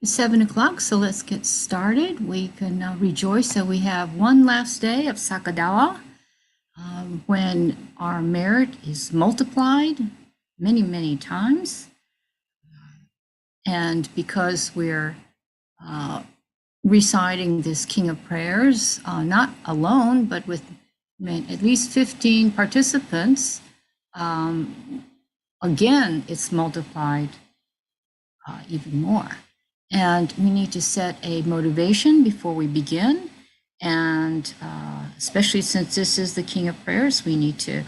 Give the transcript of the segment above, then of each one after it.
It's 7 o'clock, so let's get started. We can rejoice that we have one last day of Sakadawa, when our merit is multiplied many, many times. And because we're reciting this King of Prayers, not alone, but with at least 15 participants, again, it's multiplied even more. And we need to set a motivation before we begin. And especially since this is the King of Prayers, we need to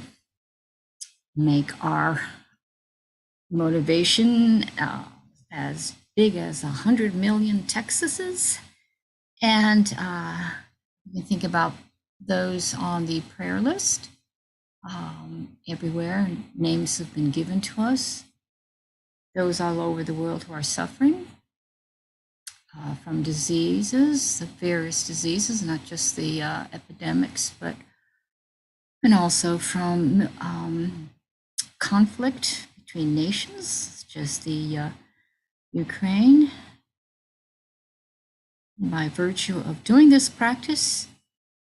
make our motivation as big as 100 million Texases. And you can think about those on the prayer list. Everywhere, names have been given to us. Those all over the world who are suffering from diseases, the various diseases, not just the epidemics, and also from conflict between nations, such as the Ukraine. By virtue of doing this practice,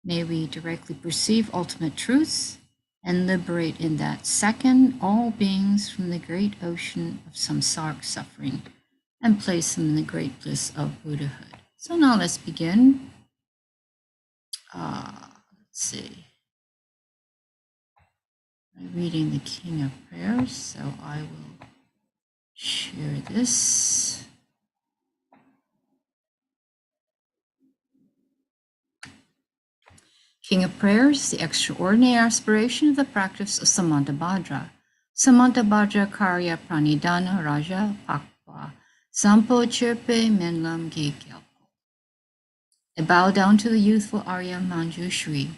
may we directly perceive ultimate truths and liberate in that second all beings from the great ocean of samsaric suffering and place them in the great bliss of Buddhahood. So now let's begin. Let's see. I'm reading the King of Prayers, so I will share this. King of Prayers, the extraordinary aspiration of the practice of Samantabhadra. Samantabhadra Karya Pranidhana Raja Pakpa Sampo Chirpe Menlam Gyalpo. I bow down to the youthful Arya Manjushri.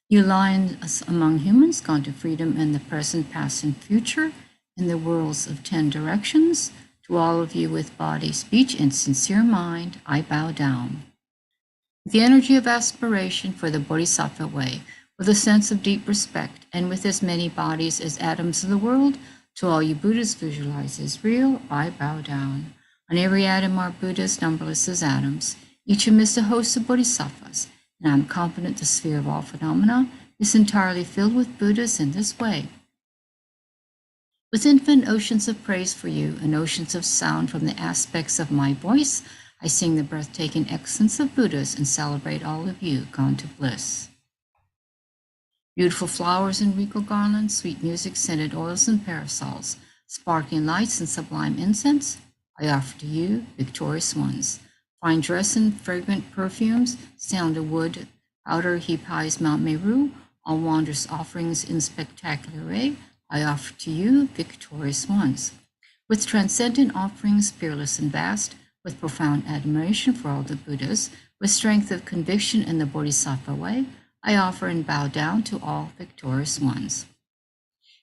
You lions among humans, gone to freedom in the present, past, and future, in the worlds of 10 directions. To all of you with body, speech, and sincere mind, I bow down. With the energy of aspiration for the Bodhisattva way, with a sense of deep respect, and with as many bodies as atoms of the world, to all you Buddhas visualized as real, I bow down. On every atom are Buddhas, numberless as atoms, each amidst a host of Bodhisattvas, and I am confident the sphere of all phenomena is entirely filled with Buddhas in this way. With infinite oceans of praise for you and oceans of sound from the aspects of my voice, I sing the breathtaking excellence of Buddhas and celebrate all of you gone to bliss. Beautiful flowers and regal garlands, sweet music, scented oils and parasols, sparkling lights and sublime incense, I offer to you, victorious ones. Fine dress and fragrant perfumes, sandalwood wood, powder, heap highs, Mount Meru, all wondrous offerings in spectacular array, I offer to you, victorious ones. With transcendent offerings, fearless and vast, with profound admiration for all the Buddhas, with strength of conviction in the Bodhisattva way, I offer and bow down to all victorious ones.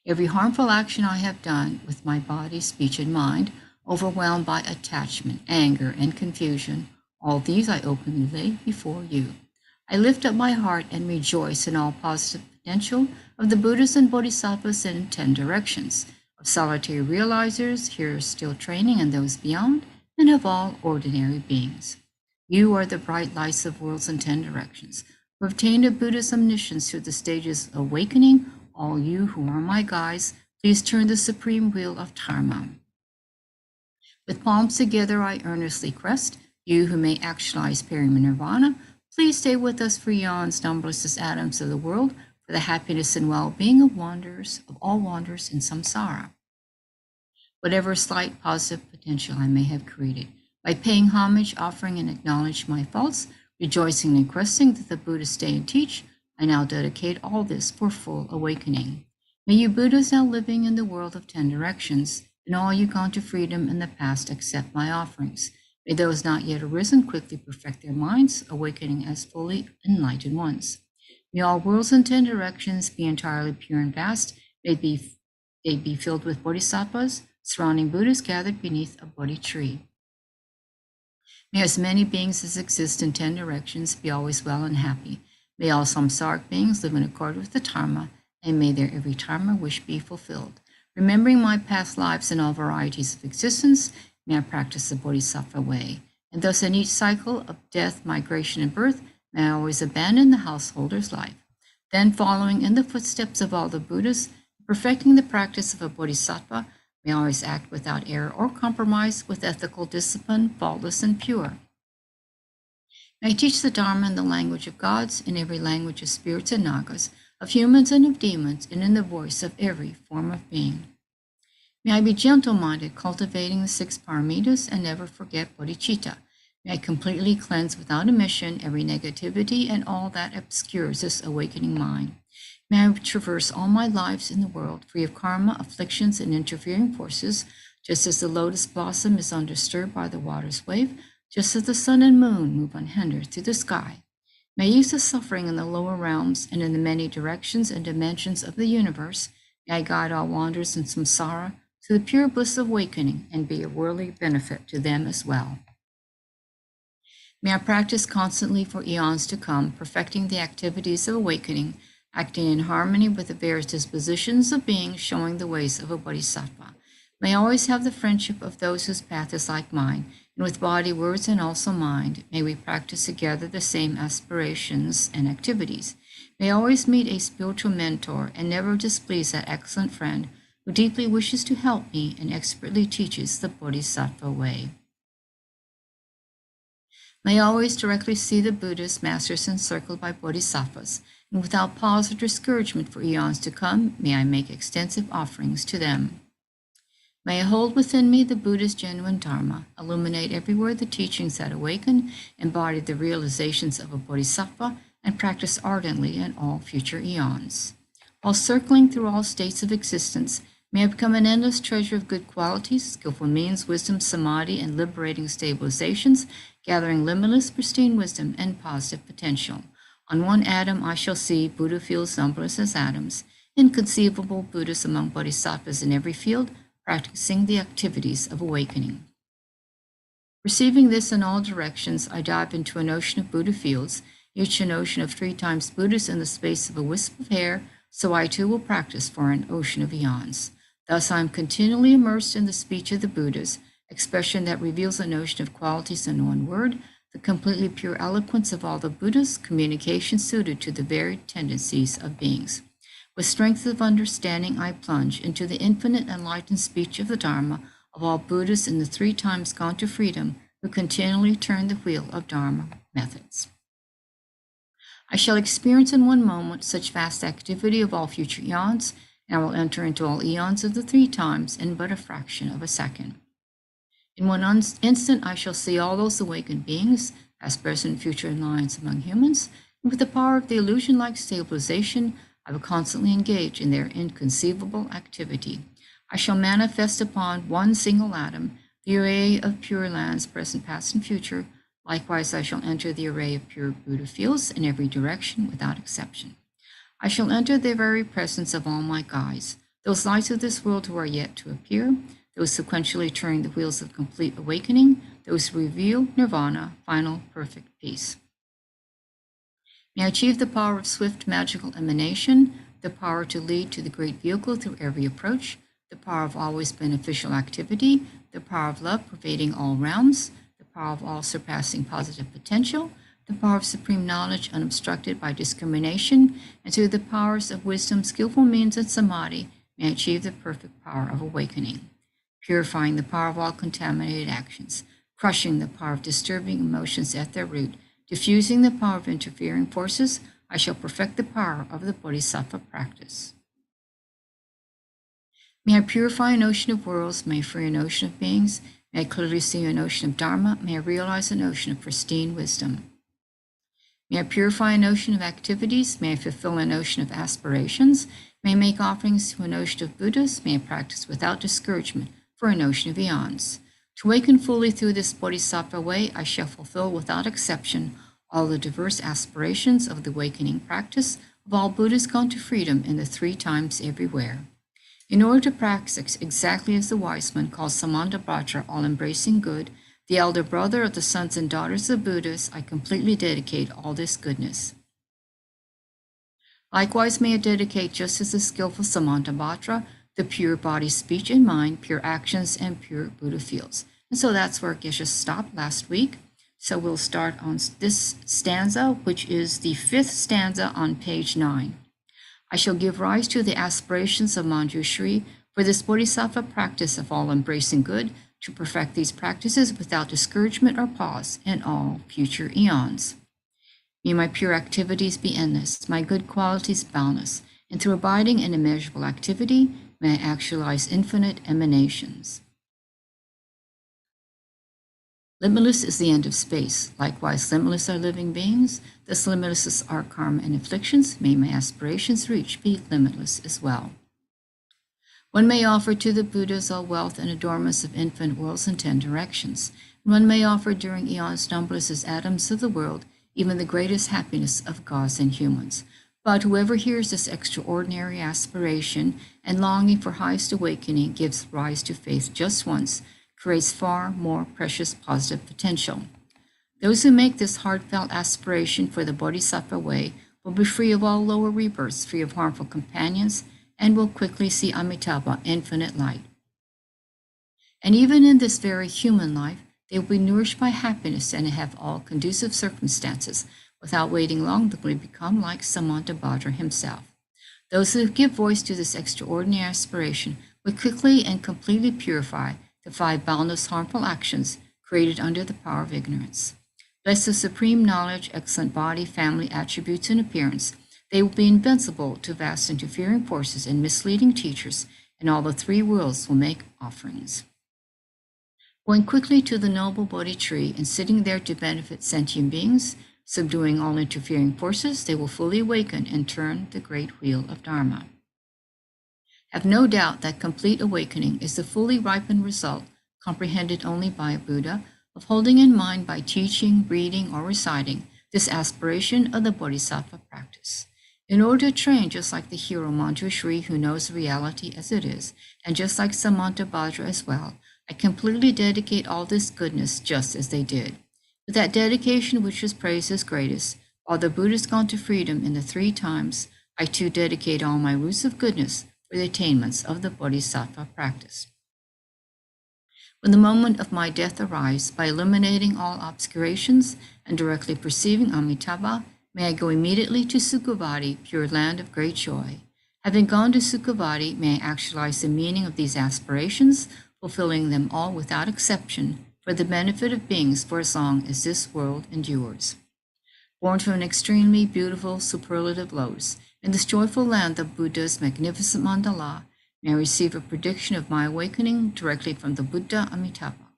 Every harmful action I have done with my body, speech, and mind, overwhelmed by attachment, anger, and confusion, all these I openly lay before you. I lift up my heart and rejoice in all positive potential of the Buddhas and Bodhisattvas in 10 directions, of solitary realizers, here still training, and those beyond, and of all ordinary beings. You are the bright lights of worlds in 10 directions, who have attained a Buddha's omniscience through the stages of awakening. All you who are my guides, please turn the supreme wheel of Dharma. With palms together, I earnestly request, you who may actualize parinirvana, please stay with us for eons, numberless as atoms of the world, for the happiness and well-being of all wanderers in samsara. Whatever slight positive potential I may have created, by paying homage, offering, and acknowledge my faults, rejoicing and requesting that the Buddhas stay and teach, I now dedicate all this for full awakening. May you Buddhas now living in the world of 10 directions, and all you gone to freedom in the past accept my offerings. May those not yet arisen quickly perfect their minds, awakening as fully enlightened ones. May all worlds in 10 directions be entirely pure and vast. May they be filled with bodhisattvas, surrounding Buddhas gathered beneath a Bodhi tree. May as many beings as exist in 10 directions be always well and happy. May all samsaric beings live in accord with the Dharma, and may their every Dharma wish be fulfilled. Remembering my past lives and all varieties of existence, may I practice the Bodhisattva way. and thus in each cycle of death, migration, and birth, may I always abandon the householder's life. Then, following in the footsteps of all the Buddhas, perfecting the practice of a bodhisattva, may I always act without error or compromise, with ethical discipline, faultless and pure. May I teach the Dharma in the language of gods, in every language of spirits and nagas, of humans and of demons, and in the voice of every form of being. May I be gentle-minded, cultivating the 6 paramitas, and never forget bodhicitta. May I completely cleanse without omission every negativity and all that obscures this awakening mind. May I traverse all my lives in the world, free of karma, afflictions, and interfering forces, just as the lotus blossom is undisturbed by the water's wave, just as the sun and moon move unhindered through the sky. May I use the suffering in the lower realms and in the many directions and dimensions of the universe. May I guide all wanderers in samsara to the pure bliss of awakening and be a worldly benefit to them as well. May I practice constantly for eons to come, perfecting the activities of awakening, acting in harmony with the various dispositions of beings, showing the ways of a bodhisattva. May I always have the friendship of those whose path is like mine, and with body, words, and also mind, may we practice together the same aspirations and activities. May I always meet a spiritual mentor and never displease that excellent friend who deeply wishes to help me and expertly teaches the bodhisattva way. May I always directly see the Buddhas, masters encircled by bodhisattvas, and without pause or discouragement for eons to come, may I make extensive offerings to them. May I hold within me the Buddha's genuine Dharma, illuminate everywhere the teachings that awaken, embody the realizations of a bodhisattva, and practice ardently in all future eons. While circling through all states of existence, may I become an endless treasure of good qualities, skillful means, wisdom, samadhi, and liberating stabilizations, gathering limitless, pristine wisdom and positive potential. On one atom I shall see Buddha fields numberless as atoms, inconceivable Buddhas among bodhisattvas in every field, practicing the activities of awakening. Perceiving this in all directions, I dive into an ocean of Buddha fields, each an ocean of 3 times Buddhas in the space of a wisp of hair, so I too will practice for an ocean of eons. Thus I am continually immersed in the speech of the Buddhas, expression that reveals an ocean of qualities in one word, the completely pure eloquence of all the Buddhas, communication suited to the varied tendencies of beings. With strength of understanding, I plunge into the infinite enlightened speech of the Dharma of all Buddhas in the 3 times gone to freedom, who continually turn the wheel of Dharma methods. I shall experience in one moment such vast activity of all future eons, and I will enter into all eons of the 3 times in but a fraction of a second. In one instant, I shall see all those awakened beings, as present and future lines among humans, and with the power of the illusion-like stabilization, I will constantly engage in their inconceivable activity. I shall manifest upon one single atom the array of pure lands, present, past, and future. Likewise, I shall enter the array of pure Buddha fields in every direction without exception. I shall enter the very presence of all my guides, those lights of this world who are yet to appear, those sequentially turning the wheels of complete awakening, those who reveal nirvana, final perfect peace. May I achieve the power of swift magical emanation, the power to lead to the great vehicle through every approach, the power of always beneficial activity, the power of love pervading all realms, the power of all surpassing positive potential, the power of supreme knowledge unobstructed by discrimination, and through the powers of wisdom, skillful means, and samadhi, may I achieve the perfect power of awakening. Purifying the power of all contaminated actions, crushing the power of disturbing emotions at their root, diffusing the power of interfering forces, I shall perfect the power of the bodhisattva practice. May I purify an ocean of worlds, may I free an ocean of beings, may I clearly see an ocean of Dharma, may I realize an ocean of pristine wisdom. May I purify an ocean of activities, may I fulfill an ocean of aspirations, may I make offerings to an ocean of Buddhas, may I practice without discouragement for an ocean of eons. To awaken fully through this bodhisattva way, I shall fulfill without exception all the diverse aspirations of the awakening practice of all Buddhas gone to freedom in the 3 times everywhere. In order to practice exactly as the wise man called Samantabhadra, all-embracing good, the elder brother of the sons and daughters of Buddhas, I completely dedicate all this goodness. Likewise, may I dedicate just as the skillful Samantabhadra, the pure body, speech, and mind, pure actions, and pure Buddha fields. And so that's where Geshe stopped last week. So we'll start on this stanza, which is the fifth stanza on page 9. I shall give rise to the aspirations of Manjushri for this bodhisattva practice of all embracing good, to perfect these practices without discouragement or pause in all future eons. May my pure activities be endless, my good qualities boundless, and through abiding in immeasurable activity, may I actualize infinite emanations. Limitless is the end of space. Likewise, limitless are living beings. Thus, limitless are karma and afflictions. May my aspirations reach be limitless as well. One may offer to the Buddhas all wealth and adornments of infinite worlds in 10 directions. One may offer during eons numberless as atoms of the world, even the greatest happiness of gods and humans. But whoever hears this extraordinary aspiration and longing for highest awakening gives rise to faith just once, creates far more precious positive potential. Those who make this heartfelt aspiration for the Bodhisattva way will be free of all lower rebirths, free of harmful companions, and will quickly see Amitabha, infinite light. And even in this very human life, they will be nourished by happiness and have all conducive circumstances. Without waiting long, they will become like Samantabhadra himself. Those who give voice to this extraordinary aspiration will quickly and completely purify the 5 boundless harmful actions created under the power of ignorance. Blessed with supreme knowledge, excellent body, family, attributes, and appearance, they will be invincible to vast interfering forces and misleading teachers, and all the 3 worlds will make offerings. Going quickly to the noble Bodhi tree and sitting there to benefit sentient beings, subduing all interfering forces, they will fully awaken and turn the great wheel of Dharma. Have no doubt that complete awakening is the fully ripened result, comprehended only by a Buddha, of holding in mind by teaching, reading, or reciting this aspiration of the Bodhisattva practice. In order to train just like the hero Manjushri who knows reality as it is, and just like Samantabhadra as well, I completely dedicate all this goodness just as they did. With that dedication which was praised as greatest, while the Buddha's gone to freedom in the 3 times, I too dedicate all my roots of goodness for the attainments of the Bodhisattva practice. When the moment of my death arrives, by eliminating all obscurations and directly perceiving Amitabha, may I go immediately to Sukhavati, pure land of great joy. Having gone to Sukhavati, may I actualize the meaning of these aspirations, fulfilling them all without exception, for the benefit of beings for as long as this world endures. Born from an extremely beautiful superlative lotus, in this joyful land of Buddha's magnificent mandala, may I receive a prediction of my awakening directly from the Buddha Amitabha.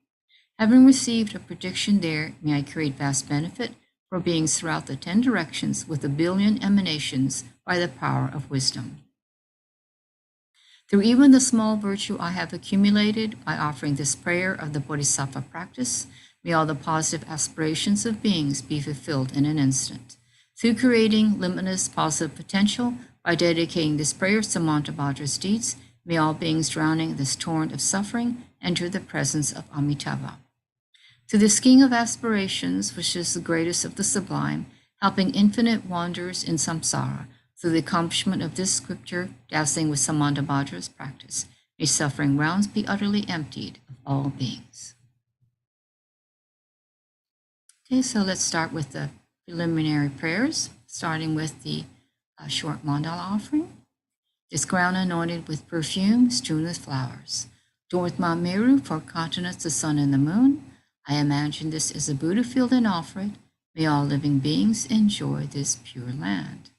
Having received a prediction there, may I create vast benefit for beings throughout the 10 directions with 1,000,000,000 emanations by the power of wisdom. Through even the small virtue I have accumulated by offering this prayer of the Bodhisattva practice, may all the positive aspirations of beings be fulfilled in an instant. Through creating limitless positive potential by dedicating this prayer to Samantabhadra's deeds, may all beings drowning in this torrent of suffering enter the presence of Amitabha. Through the skiing of aspirations, which is the greatest of the sublime, helping infinite wanderers in samsara, through the accomplishment of this scripture, dazzling with Samantabhadra's practice, may suffering rounds be utterly emptied of all beings. Okay, so let's start with the preliminary prayers, starting with the short mandala offering. This ground anointed with perfume, strewn with flowers. Adorned with Mount Meru, 4 continents, the sun and the moon. I imagine this is a Buddha field and offer it. May all living beings enjoy this pure land.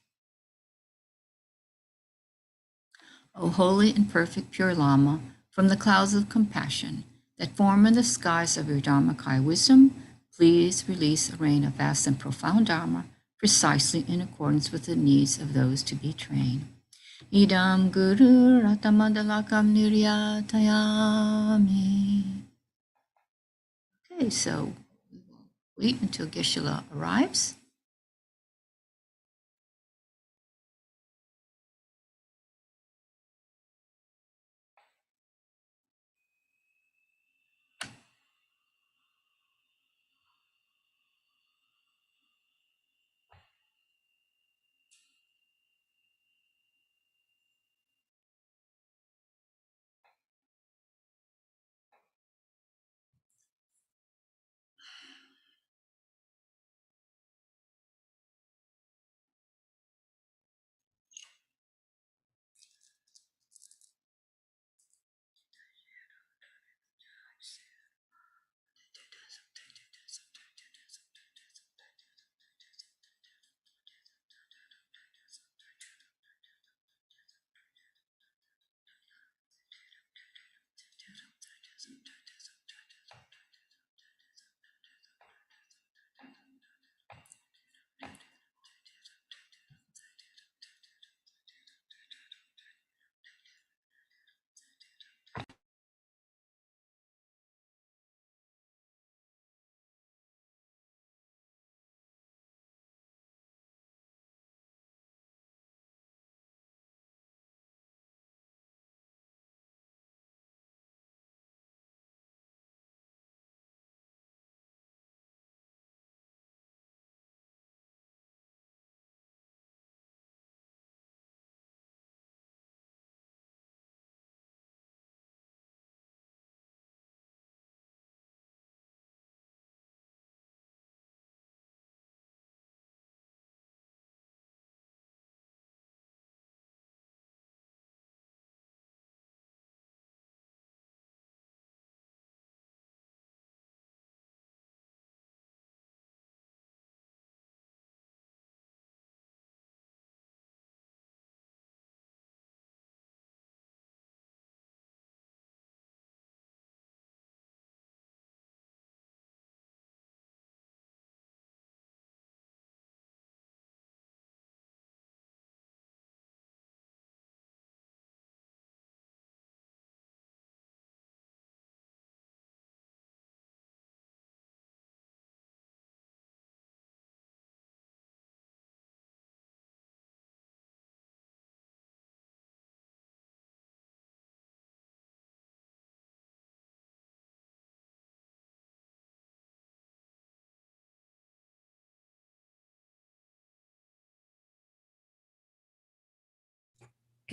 O holy and perfect pure Lama, from the clouds of compassion that form in the skies of your Dharmakaya wisdom, please release a rain of vast and profound Dharma precisely in accordance with the needs of those to be trained. Idam Guru Ratamadalakam Niryatayami. Okay, so we will wait until Geshe arrives.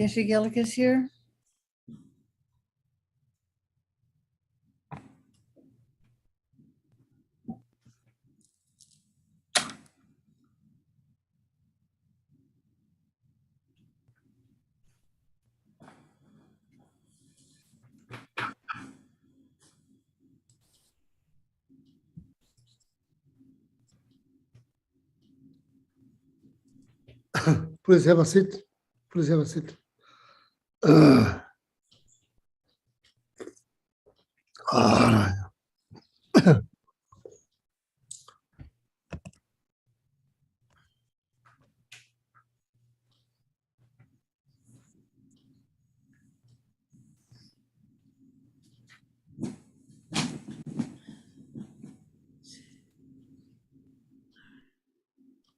Geshe Gelek is here. Please have a seat. Please have a seat.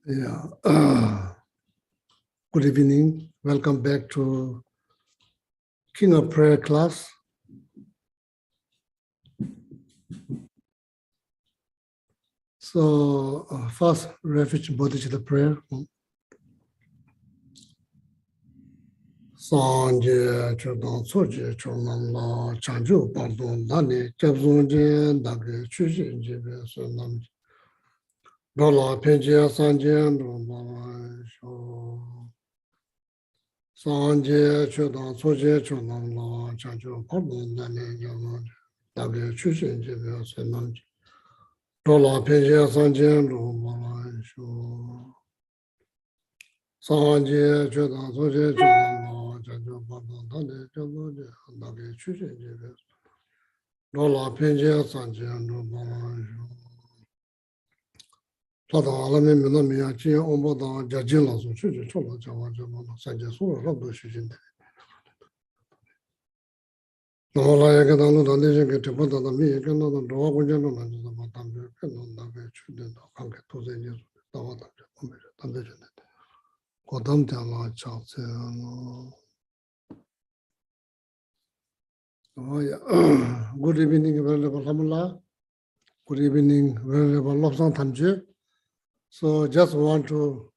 Yeah. Good evening. Welcome back to King of Prayer class. So first, refuge bodhicitta prayer. Sanje chodon soje chonam la chanju pardon dani jabzon jen dage chujin jebe sonam dola penje sanje dola sho Sanje chodon soje chonam la chanju pardon dani jabzon dage chujin jebe sonam dola penje sanje dola sho Sanje chodon soje chonam la chanju pardon dani jabzon dage chujin jebe Lola penje sanje dola sho Tata alame mina miya chiya ombo da jajin la su chuji chola jawa jawa la sanje sura rabdo shujinde. Namala yake danu da neje ke tepa da mi yake na da doa kunje no na jisa ma tambe ke no da ke chude da kanke toze nye su dawa tambe kumbe tambe jene. Kodam te ala cha se ano. Good evening, Venerable Hamula. Good evening, Venerable Lobsang Tamje. So just want to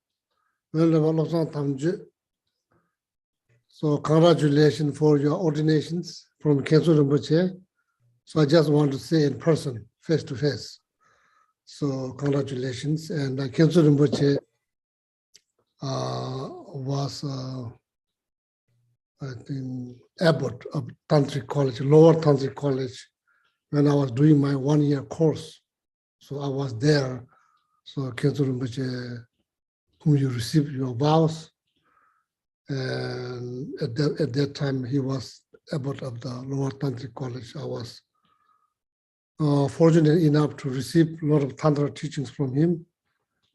So congratulations for your ordinations from Khenso Rinpoche. So I just want to say in person, face to face. So congratulations. And Khenso Rinpoche was, I think, abbot of Tantric College, Lower Tantric College, when I was doing my 1-year course. So I was there. So Khenso Rinpoche, whom you received your vows, and at that time he was abbot of the Lower Tantric College. I was fortunate enough to receive a lot of Tantra teachings from him.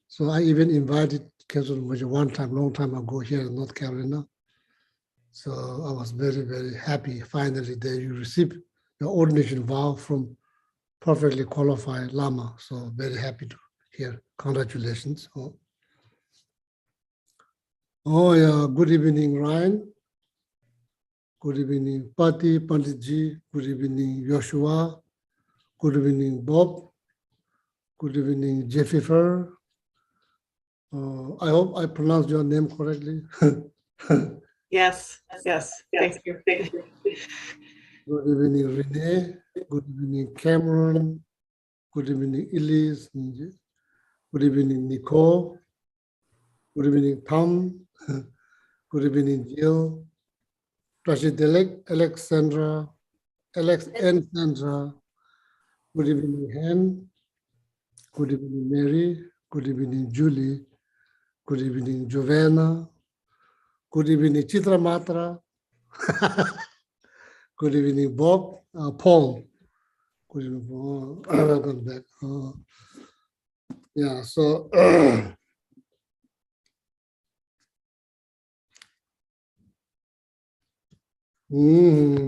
So I even invited Khenso Rinpoche one time, long time ago here in North Carolina. So I was very, very happy finally that you received your ordination vow from perfectly qualified Lama. So very happy to hear. Congratulations. Oh yeah, good evening, Ryan. Good evening, Pati, Panditji. Good evening, Joshua. Good evening, Bob. Good evening, Jeffifer. I hope I pronounced your name correctly. Yes, thank you. Good evening, Renee. Good evening, Cameron. Good evening, Elise. Good evening, Nicole. Good evening, Tom. Good evening, Jill. Rashid Gelek, Alexandra. Good evening, Hen. Good evening, Mary. Good evening, Julie. Good evening, Giovanna. Good evening, Chitra Matra. Good evening, Bob. Paul. Good evening, Paul. Welcome back. Yeah, so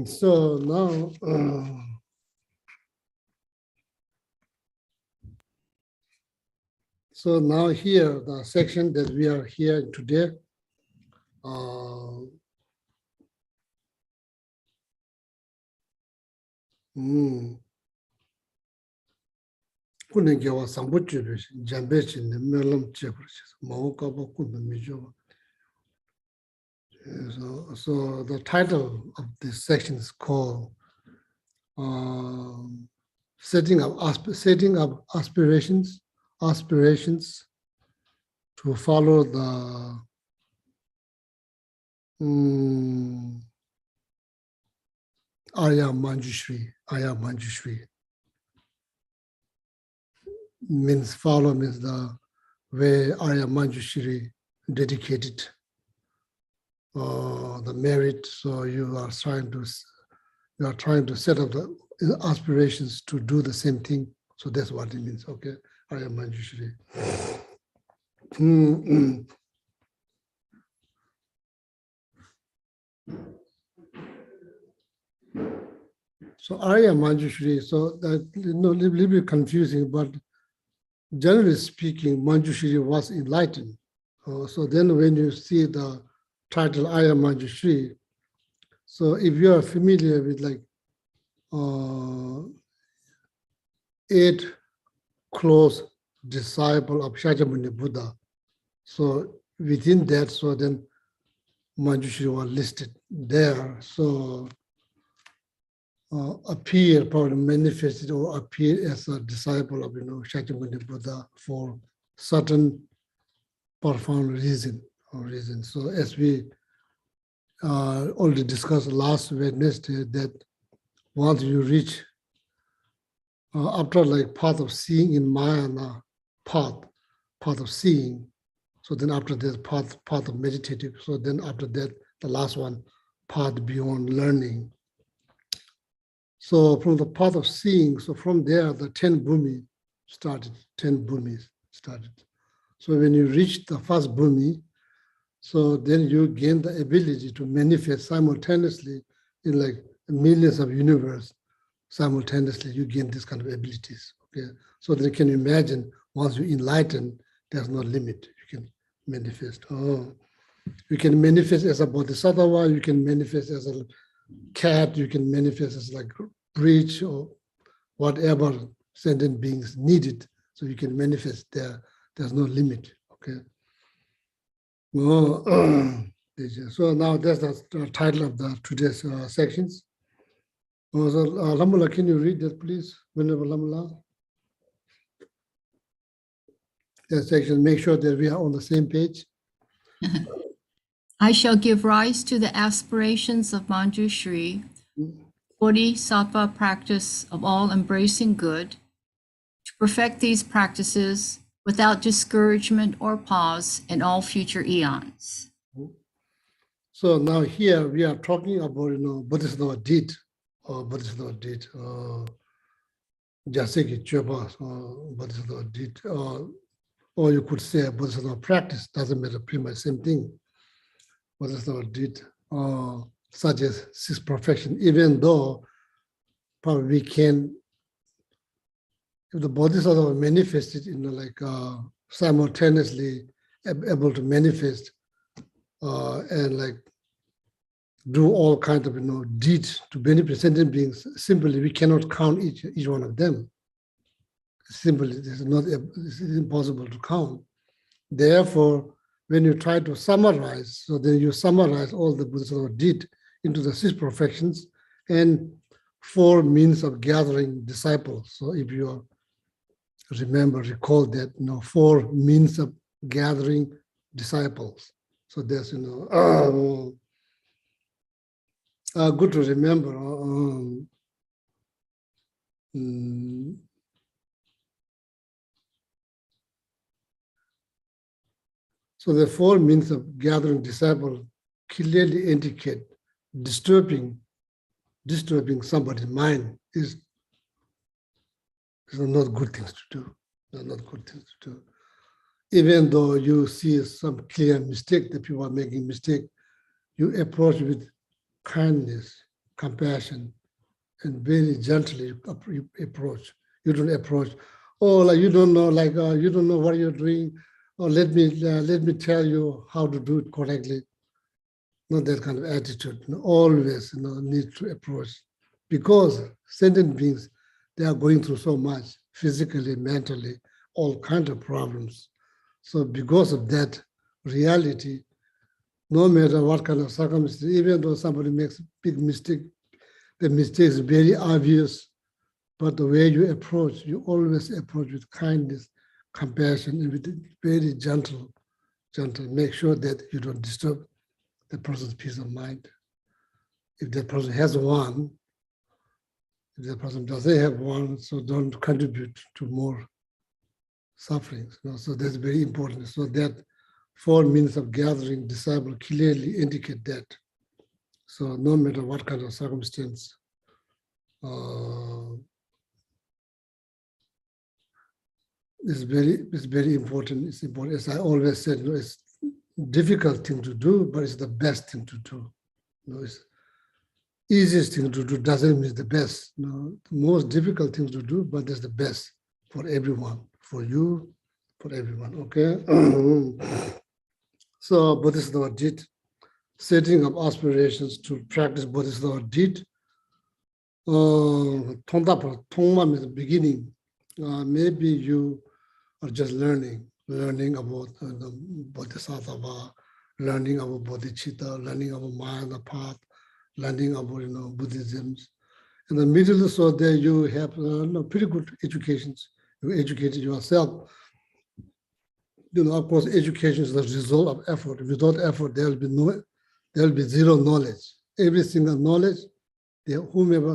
so now so now here the section that we are here today. Kunen gewa sambo chebe jambe chine melam chebur chese mawo kaba kunna mijo So the title of this section is called setting up aspirations to follow the Arya Manjushri means follow means the way Arya Manjushri dedicated the merit. So you are trying to set up the aspirations to do the same thing. So that's what it means. Okay, Arya Manjushri. So Arya Manjushri, so that a little bit confusing, but generally speaking, Manjushri was enlightened. So then when you see the title Arya Manjushri, so if you are familiar with like 8 close disciple of Shakyamuni Buddha, so within that, so then Manjushri was listed there. So appear, probably manifested or appear as a disciple of Shakyamuni Buddha for certain profound reason. So as we already discussed last Wednesday, that once you reach after like path of seeing in Mahayana, path of seeing, so then after that path of meditative, so then after that the last one, path beyond learning. So from the path of seeing, so from there the 10 bhumi started. So when you reach the first bhumi, so then you gain the ability to manifest simultaneously in like millions of universe. Simultaneously, you gain this kind of abilities. Okay, so then you can imagine once you enlighten, there's no limit. You can manifest. You can manifest as a bodhisattva. You can manifest as a cat. You can manifest as like bridge or whatever sentient beings needed. So you can manifest there. There's no limit. Okay. So now that's the title of the today's sections. So Lamula, can you read that, please? Whenever Lamula. That section, make sure that we are on the same page. I shall give rise to the aspirations of Manjushri, Bodhisattva practice of all embracing good, to perfect these practices without discouragement or pause in all future eons. So now here we are talking about Bodhisattva deed, Geshe Choba, Bodhisattva deed, or you could say Bodhisattva practice, doesn't matter, pretty much same thing. Bodhisattva deed, such as 6 perfection, even though probably we can, if the Bodhisattva manifested simultaneously able to manifest and like do all kinds of deeds to benefit sentient beings, simply we cannot count each one of them. Simply, it's impossible to count. Therefore, when you try to summarize, so then you summarize all the Bodhisattva did into the 6 perfections and 4 means of gathering disciples. So if you recall that 4 means of gathering disciples. So that's good to remember. So the 4 means of gathering disciples clearly indicate disturbing somebody's mind is not good things to do. They're not good things to do. Even though you see some clear mistake that people are making mistake, you approach with kindness, compassion, and very gently approach. You don't approach, you don't know, you don't know what you're doing, or let me tell you how to do it correctly. Not that kind of attitude. Always need to approach, because sentient beings, they are going through so much physically, mentally, all kinds of problems. So because of that reality, no matter what kind of circumstances, even though somebody makes a big mistake, the mistake is very obvious, but the way you approach, you always approach with kindness, compassion, and with very gentle. Make sure that you don't disturb the person's peace of mind. If that person has one, if that person doesn't have one, so don't contribute to more sufferings. So that's very important. So that 4 means of gathering disciples clearly indicate that. So no matter what kind of circumstance, it's very important. It's important. As I always said, it's a difficult thing to do, but it's the best thing to do. It's easiest thing to do doesn't mean the best. The most difficult thing to do, but that's the best for everyone, for you, for everyone. Okay. So Bodhisattva did setting up aspirations to practice Bodhisattva did. Tongma means beginning. Maybe you are just learning about the Bodhisattva, learning about bodhicitta, learning about Maya, the path, learning about Buddhism. In the middle, so there you have pretty good educations. You educated yourself. Of course, education is the result of effort. Without effort, there will be zero knowledge. Every single knowledge, whoever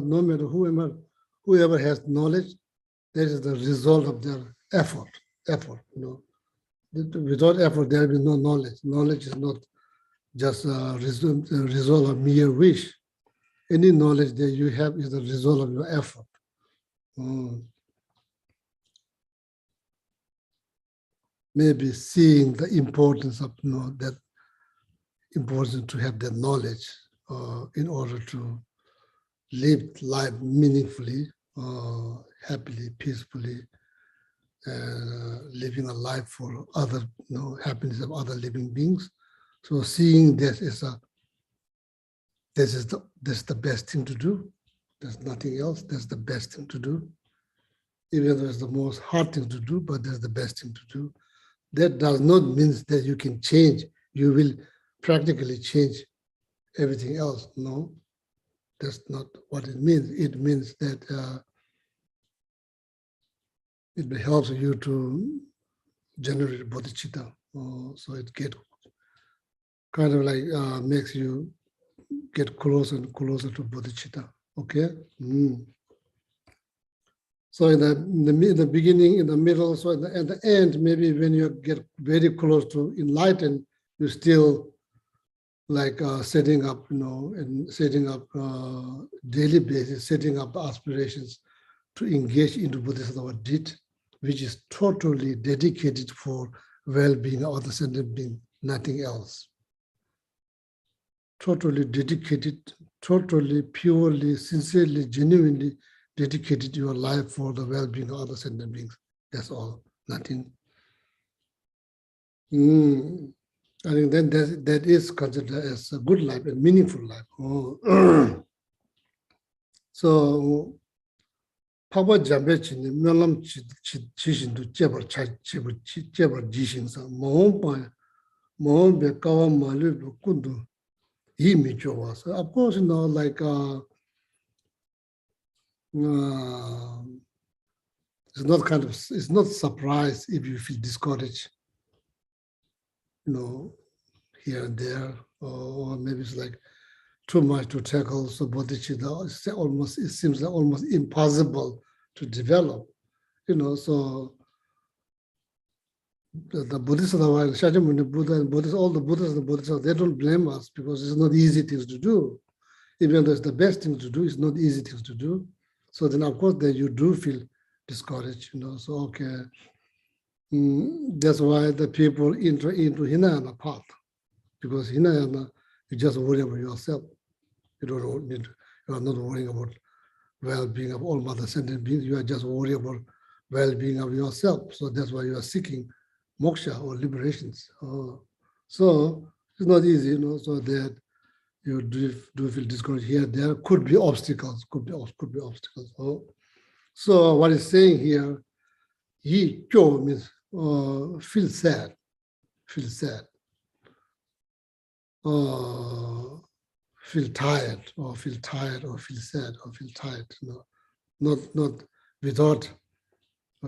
has knowledge, that is the result of their effort. Without effort, there will be no knowledge. Knowledge is not just a result of mere wish. Any knowledge that you have is the result of your effort. Maybe seeing the importance of that importance to have that knowledge in order to live life meaningfully, happily, peacefully, living a life for other, happiness of other living beings. So seeing this is the best thing to do. There's nothing else. That's the best thing to do. Even though it's the most hard thing to do, but that's the best thing to do. That does not mean that you can change. You will practically change everything else. No, that's not what it means. It means that it helps you to generate bodhicitta. So it gets kind of like makes you get closer and closer to bodhicitta. Okay. So in the beginning, in the middle, so at the end, maybe when you get very close to enlightened, you still like setting up, and setting up daily basis, setting up aspirations to engage into Bodhisattva did, which is totally dedicated for well-being of other sentient being, nothing else. Totally dedicated, totally, purely, sincerely, genuinely dedicated your life for the well-being of other sentient beings. That's all, nothing. I think then that is considered as a good life, a meaningful life. So, Papa Jambechini, Melam Chishin to Jeber Jishin, Mohon be Kawa Malu Kundu, Himicho. So, of course, like it's not surprise if you feel discouraged, here and there, or maybe it's like too much to tackle. So bodhicitta, it seems like almost impossible to develop, so the Bodhisattva, Shakyamuni Buddha and Buddhists, all the Buddhas and the Bodhisattvas, they don't blame us because it's not easy things to do. Even though it's the best thing to do, it's not easy things to do. So then, of course, then you do feel discouraged, so okay. That's why the people enter into Hinayana path, because Hinayana, you just worry about yourself. You are not worrying about well-being of all other sentient beings. You are just worried about well-being of yourself. So that's why you are seeking moksha or liberations. So it's not easy, so that you do feel discouraged here. There could be obstacles, could be obstacles. So what it's saying here, yi kyo means feel sad. feel tired or feel sad or feel tired. Not without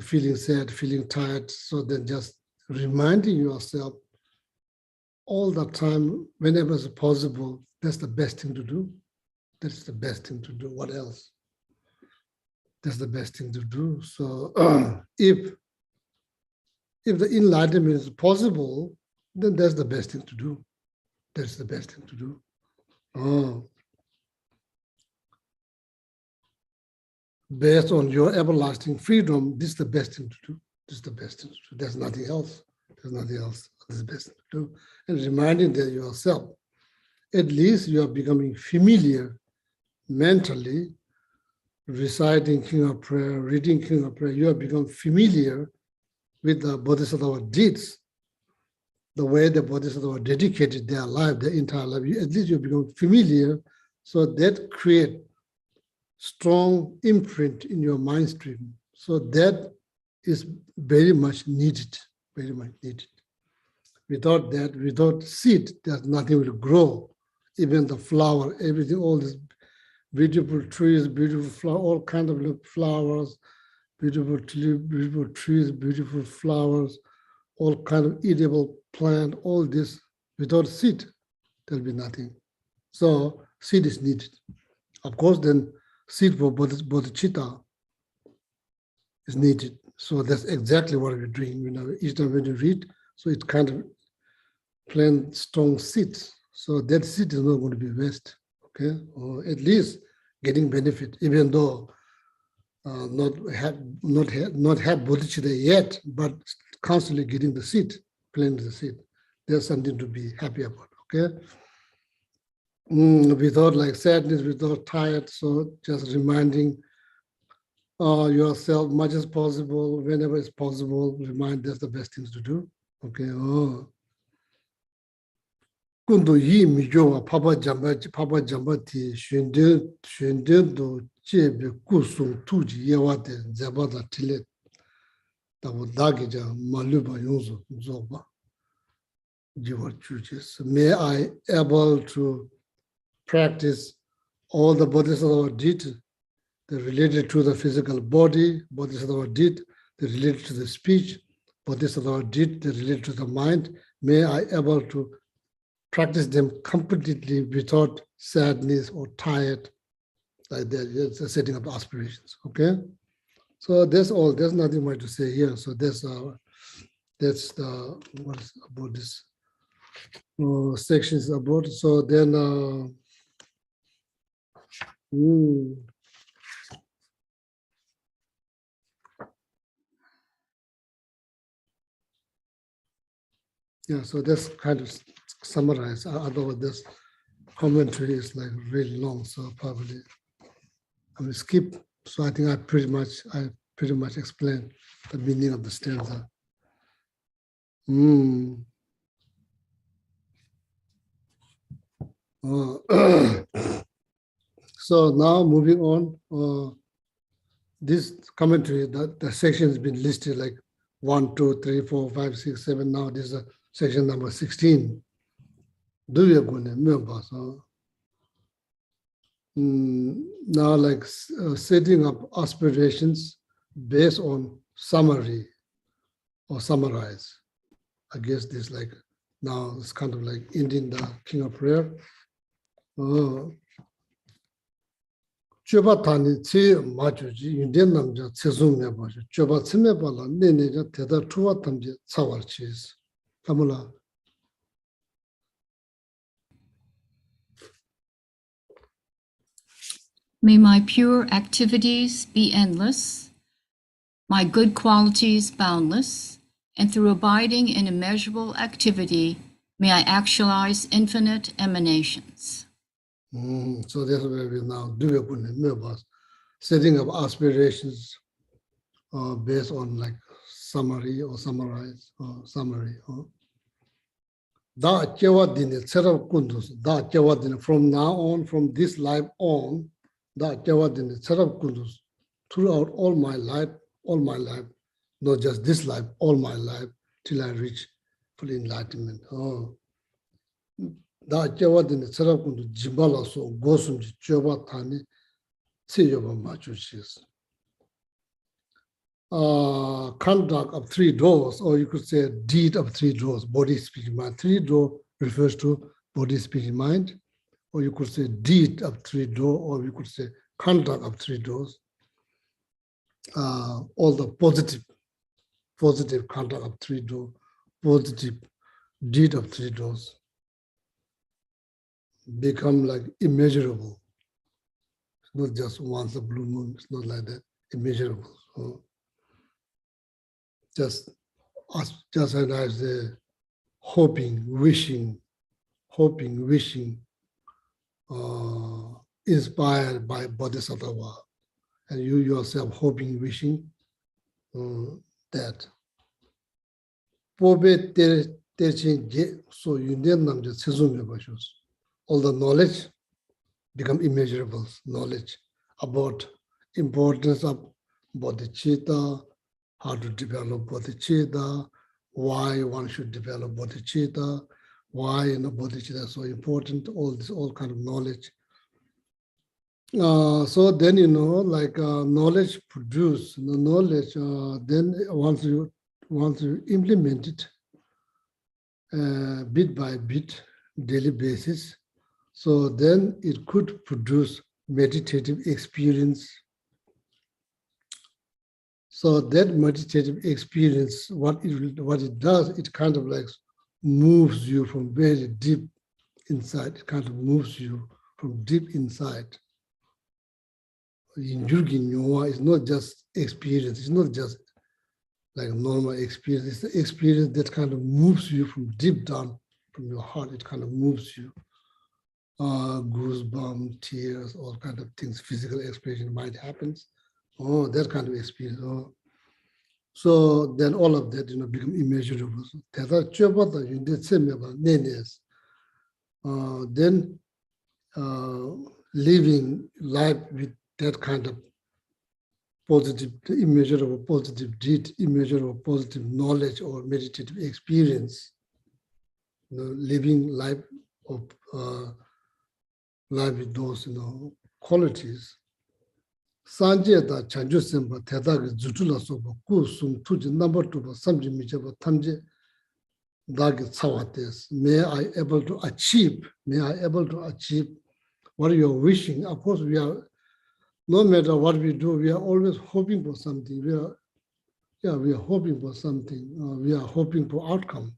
feeling sad, feeling tired. So then just reminding yourself all the time, whenever it's possible, that's the best thing to do. That's the best thing to do. What else? That's the best thing to do. So if the enlightenment is possible, then that's the best thing to do. That's the best thing to do. Based on your everlasting freedom, this is the best thing to do. This is the best thing to do. There's nothing else. There's nothing else. This is the best thing to do. And reminding that yourself, at least you are becoming familiar mentally, reciting King of Prayer, reading King of Prayer, you have become familiar with the Bodhisattva deeds, the way the Bodhisattva dedicated their life, their entire life. At least you become familiar, so that create strong imprint in your mind stream. So that is very much needed, very much needed. Without that, without seed, there's nothing will grow. Even the flower, everything, all these beautiful trees, beautiful flower, all kinds of flowers, beautiful trees, beautiful flowers, all kind of eatable plant, all this, without seed, there'll be nothing. So seed is needed. Of course, then seed for bodhicitta is needed. So that's exactly what we're doing. Each time when you read, so it kind of plant strong seeds. So that seed is not going to be waste, okay? Or at least getting benefit, even though not have bodhicitta yet, but constantly getting the seed, planting the seed. There's something to be happy about, okay? Without like sadness, without tired, so just reminding yourself much as possible, whenever it's possible, remind that's the best things to do, okay? Kundu yi mi jowa papa jamba ti shunde do jebe kusung tuji yewa de zeba da tile tabo dagi ja maluba yunzu zoba jiwa chuches. May I able to practice all the Bodhisattva did, that related to the physical body, Bodhisattva did, that related to the speech, Bodhisattva did, that related to the mind. May I able to practice them completely without sadness or tired, like that, just setting up aspirations, okay? So that's all, there's nothing more to say here. So that's the, what is about this section is about. So then, yeah, so that's kind of summarized. Otherwise, this commentary is like really long, so probably I will skip. So I think I pretty much explained the meaning of the stanza. So now moving on, this commentary, the section has been listed like 1, 2, 3, 4, 5, 6, 7. Now this is section number 16. Do you go remember? So now like setting up aspirations based on summary or summarize. I guess this like now it's kind of like ending the King of Prayer. Choba tani che majuji yunden namja tsezum me bajo. Choba tsime bala nene ja teda tuwa tamje tsawar cheese. Kamula. May my pure activities be endless, my good qualities boundless, and through abiding in immeasurable activity, may I actualize infinite emanations. So that's where we now do it, setting up aspirations based on like summary or summarize or summary. Da chewa dine serap kundus, da chewa dine from now on, from this life on, da chewa dine serap kundus throughout all my life, not just this life, all my life till I reach full enlightenment. 다 제와드는 사람군도 지발라서 고숨지 쥐어봐 타니 세여봐 맞추시스. Conduct of three doors, or you could say deed of three doors, body, speech, mind. Three door refers to body, speech, mind, or you could say deed of three door, or you could say conduct of three doors. All the positive conduct of three door, positive deed of three doors become like immeasurable. It's not just once a blue moon, it's not like that, immeasurable. So just as the hoping, wishing, inspired by Bodhisattva, and you yourself hoping, wishing that. So you need all the knowledge become immeasurable knowledge about importance of bodhicitta, how to develop bodhicitta, why one should develop bodhicitta, why bodhicitta is so important, all kind of knowledge. So then, knowledge produce, knowledge, then once you implement it bit by bit, daily basis, so then it could produce meditative experience. So that meditative experience, what it does, it kind of like moves you from very deep inside. It kind of moves you from deep inside. In Yurgin Nyowa, it's not just experience. It's not just like normal experience. It's the experience that kind of moves you from deep down from your heart. It kind of moves you. Goosebumps, tears, all kind of things, physical expression might happen. Oh, that kind of experience. Oh. So then all of that, become immeasurable. Then living life with that kind of positive, immeasurable positive deed, immeasurable positive knowledge or meditative experience, living life of life with those qualities. Sanje da chanju semba teda ge zutula soba ku sum tuji number 2 ba samji mi jaba tamje da ge tsawates. May I able to achieve what you are wishing. Of course, we are, no matter what we do, we are always hoping for something. We are hoping for something. We are hoping for outcome.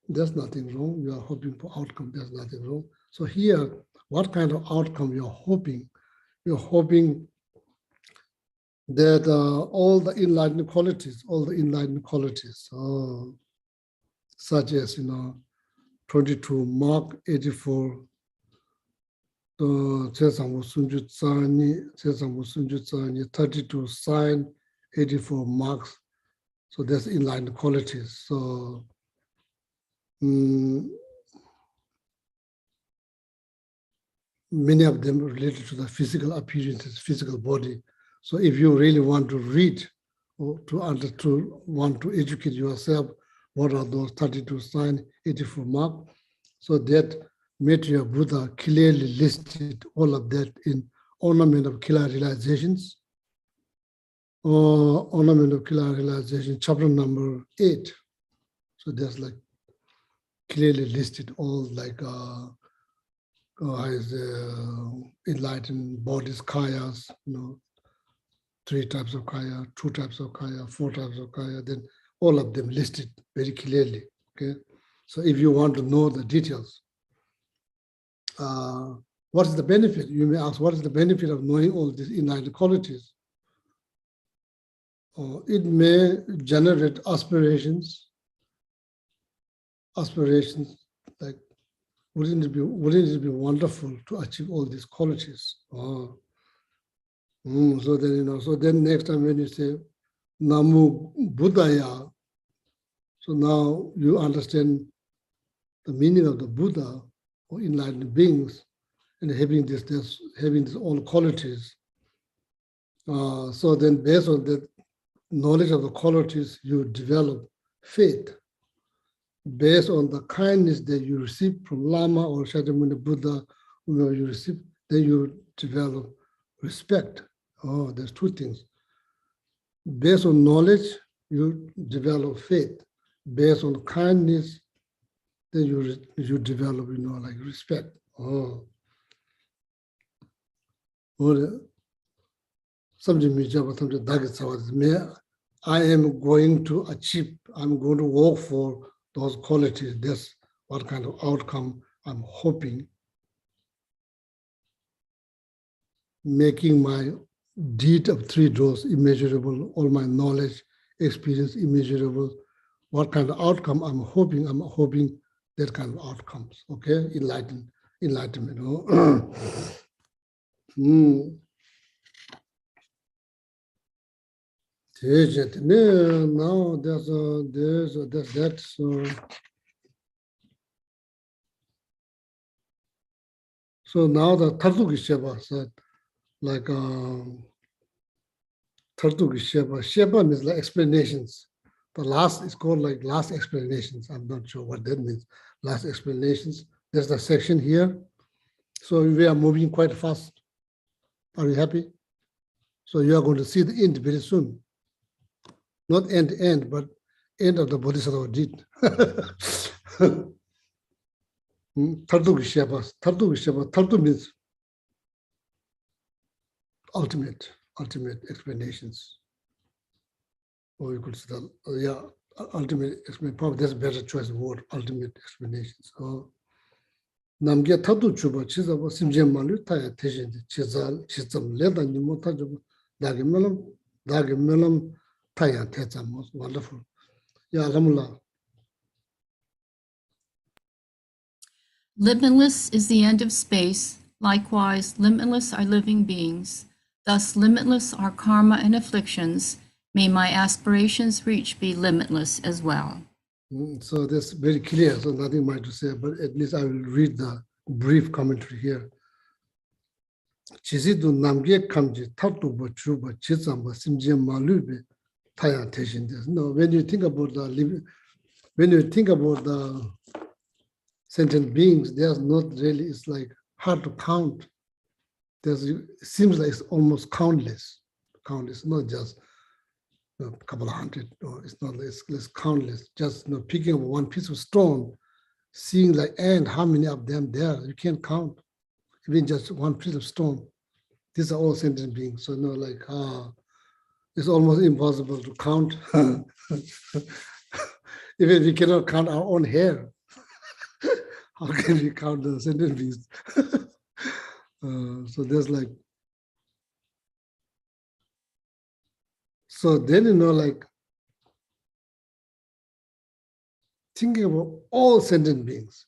There's nothing wrong. We are hoping for outcome. There's nothing wrong. So here, what kind of outcome you're hoping? You're hoping that all the enlightened qualities, such as 22 Mark 84, 32 sign 84 marks. So that's enlightened qualities. So many of them related to the physical appearances, physical body. So if you really want to read or want to educate yourself, what are those 32 sign 84 mark? So that Maitreya Buddha clearly listed all of that in Ornament of Killer Realizations, Ornament of Killer Realization, chapter number 8. So there's like clearly listed all like enlightened bodies, kayas, 3 types of kaya, 2 types of kaya, 4 types of kaya, then all of them listed very clearly, okay? So if you want to know the details, what is the benefit? You may ask, what is the benefit of knowing all these enlightened qualities? It may generate aspirations, like wouldn't it be wonderful to achieve all these qualities? So then next time when you say Namu Buddhaya, so now you understand the meaning of the Buddha or enlightened beings and having these all qualities. So then based on that knowledge of the qualities, you develop faith. based on the kindness that you receive from Lama or Shakyamuni Buddha, whomever you receive, then you develop respect. Oh, there's two things. Based on knowledge, you develop faith. Based on kindness, then you develop, like respect. Oh. I am going to achieve, I'm going to work for those qualities. That's what kind of outcome I'm hoping. Making my deed of 3 doors immeasurable, all my knowledge, experience immeasurable. What kind of outcome I'm hoping that kind of outcomes, okay? Enlightenment. Now there's that. So now the Tartu Sheba said, like Tartu Sheba means like explanations. The last is called like last explanations. I'm not sure what that means. Last explanations. There's the section here. So we are moving quite fast. Are you happy? So you are going to see the end very soon. Not end, but end of the Bodhisattva deed. Tartu means ultimate explanations. Or you could say, ultimate explanation. Probably that's a better choice of word, ultimate explanations. Namge Tatu Chuba, Chizaba, Simjem Malu, Taya Tishin, Chizam, Leda, Nimota, Dagemelam, Taya Tetsam was wonderful. Yeah, Ramula. Limitless is the end of space. Likewise, limitless are living beings. Thus, limitless are karma and afflictions. May my aspirations reach be limitless as well. So that's very clear, so nothing much to say, but at least I will read the brief commentary here. Chizidu namge kamji tartu ba chuba chizamba simje malube tayan teshin des. No, when you think about the sentient beings, there's not really, it's like hard to count. It seems like it's almost countless. Countless, not just a couple of hundred, or it's not less countless. Just picking up one piece of stone, seeing like and how many of them there, you can't count. Even just one piece of stone. These are all sentient beings. So it's almost impossible to count. Even we cannot count our own hair. How can we count the sentient beings? So there's like, so then, like, thinking about all sentient beings.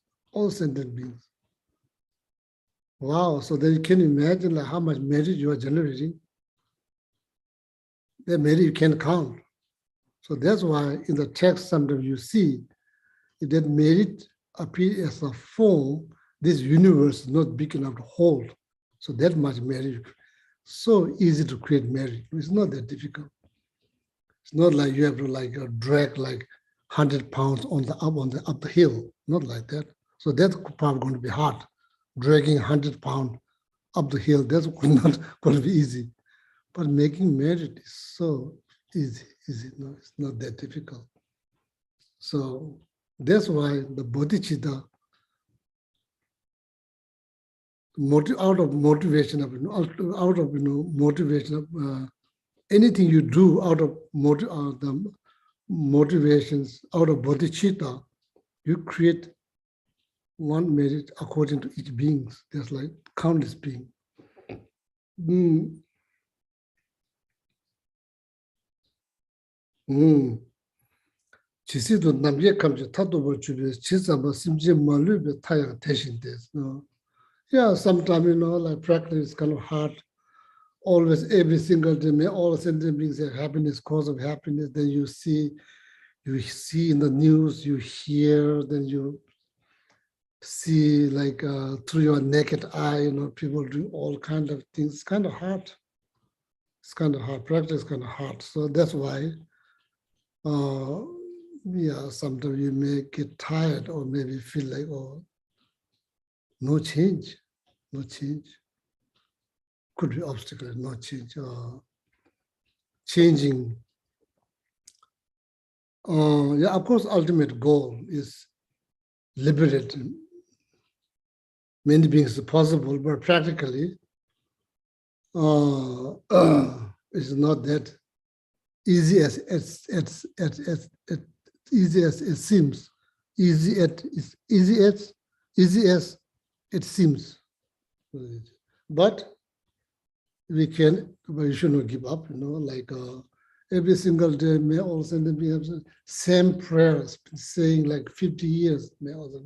Wow, so then you can imagine like how much merit you are generating. That merit you can't count. So that's why in the text sometimes you see if that merit appears as a form, this universe is not big enough to hold. So that much merit, so easy to create merit. It's not that difficult. It's not like you have to like drag like 100 pounds up the hill, not like that. So that's probably going to be hard. Dragging 100 pounds up the hill, that's not going to be easy. But making merit is so easy. No, it's not that difficult. So that's why the bodhicitta, out of motivation of anything you do out of the motivations, out of bodhicitta, you create one merit according to each being. There's like countless beings. Chisido namye kamje tatobo chube chisamba simje malube tayang teshin des. Yeah, sometimes like practice is kind of hard. Always, every single day, all sentient beings have happiness, cause of happiness. Then you see in the news, you hear, then you see like through your naked eye, people do all kinds of things. It's kind of hard. Practice is kind of hard. So that's why yeah, sometimes you may get tired or maybe feel like, oh, no change, no change. Could be obstacle, no change. Changing. Yeah, of course, ultimate goal is liberate many beings possible, but practically, it's not that easy as easy as it seems. Easy as it seems. But we should not give up, like every single day, may also be same prayers, been saying like 50 years, may also,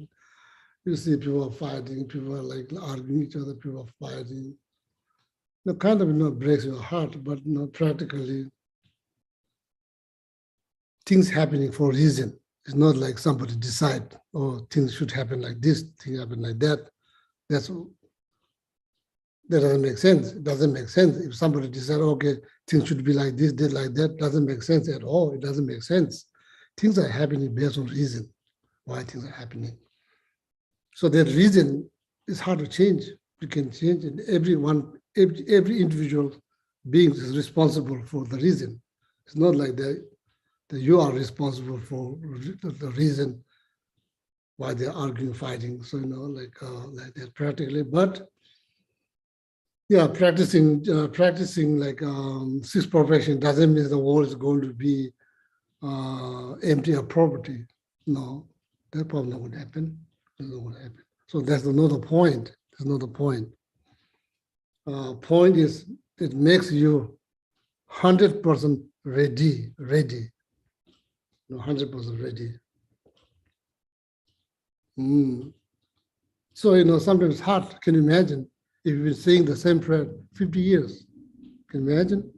you see people are fighting, people are like arguing each other, people are fighting. Kind of, breaks your heart, but practically, things happening for a reason. It's not like somebody decide, oh, things should happen like this, things happen like that. That doesn't make sense. It doesn't make sense. If somebody decide, okay, things should be like this, did like that, doesn't make sense at all. It doesn't make sense. Things are happening based on reason, why things are happening. So that reason is hard to change. You can change it. Every individual being is responsible for the reason. It's not like that you are responsible for the reason why they're arguing, fighting. So, like that practically. But yeah, practicing like six perfection doesn't mean the world is going to be empty of property. No, that probably not would happen. That's not going to happen. So that's another point. There's another point. Point is it makes you 100% ready. 100% ready. So, sometimes it's hard. Can you imagine if you've been saying the same prayer 50 years? Can you imagine?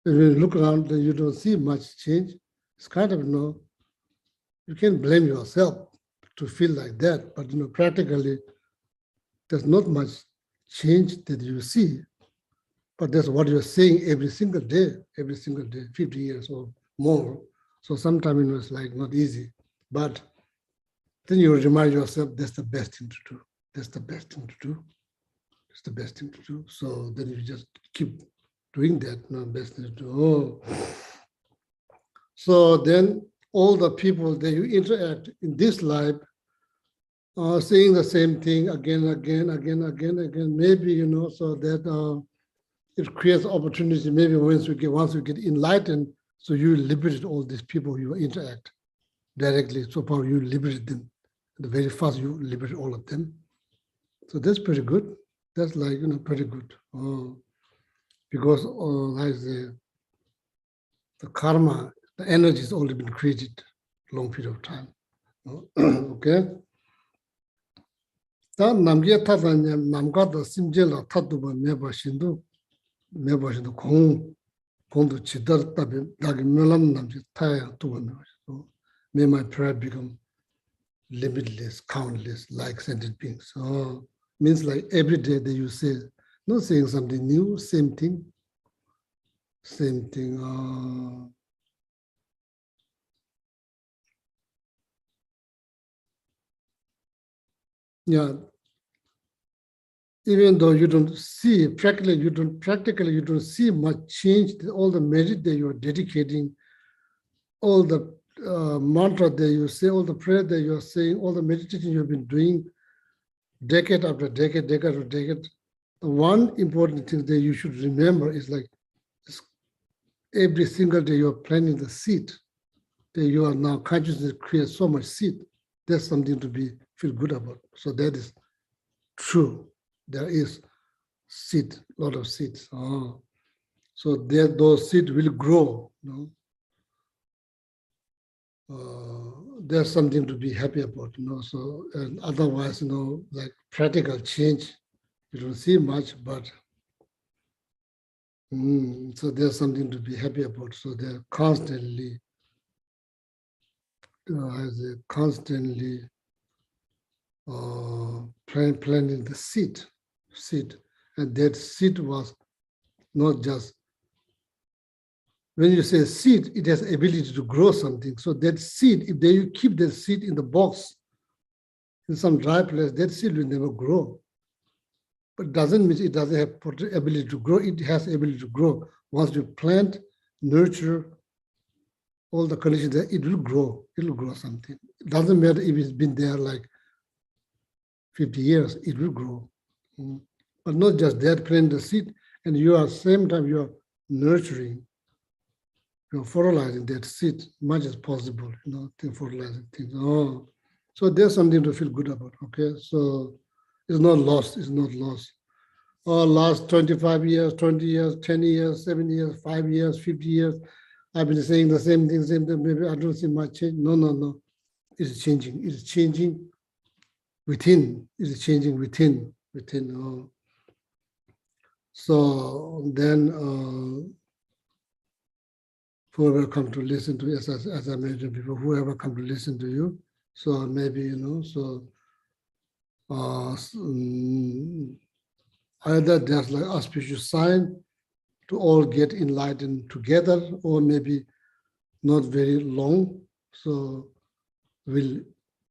When you look around and you don't see much change, it's kind of, you can't blame yourself to feel like that. But, practically, there's not much change that you see. But that's what you're saying every single day, 50 years or more. So sometimes it's like not easy. But then you remind yourself that's the best thing to do. That's the best thing to do. It's the best thing to do. So then you just keep doing that. Best thing to do. Oh. So then all the people that you interact in this life are saying the same thing again. Maybe, so that it creates opportunity. Maybe once you get enlightened, so you liberate all these people you interact directly. So far you liberate them. The very first you liberate all of them. So that's pretty good. That's like, pretty good. Because like the karma, the energy has already been created long period of time. Okay. 다 남게 타다냐 남가도 심jel라 타도바 메바신도 공도 지더다비 나기 melam 남지 타야 도바 may my prayer become limitless, countless, like sentient beings. So means like every day that you say, not saying something new, same thing. Yeah. Even though you don't see practically, you don't see much change. All the merit that you are dedicating, all the mantra that you say, all the prayer that you are saying, all the meditation you have been doing, decade after decade. The one important thing that you should remember is like every single day you are planting the seed that you are now consciously create so much seed. That's something to feel good about. So that is true. There is seed, a lot of seeds. So those seeds will grow. There's something to be happy about. So and otherwise, like practical change, you don't see much, but so there's something to be happy about. So they're constantly, planting the seed, and that seed was not just when you say seed, it has ability to grow something. So that seed, if you keep that seed in the box, in some dry place, that seed will never grow. But doesn't mean it doesn't have ability to grow. It has ability to grow. Once you plant, nurture, all the conditions there, it will grow. It will grow something. It doesn't matter if it's been there like 50 years, it will grow. But not just that, plant the seed, and you are same time you are nurturing, you're fertilizing that seed much as possible, fertilizing things. Oh, so there's something to feel good about, okay? So it's not lost, it's not lost. Oh, last 25 years, 20 years, 10 years, 7 years, 5 years, 50 years, I've been saying the same thing, maybe I don't see much change. No. It's changing. It's changing within. It's changing within. Oh. So then whoever come to listen to, as I mentioned before, whoever come to listen to you, so maybe, either there's like auspicious sign to all get enlightened together, or maybe not very long, so we'll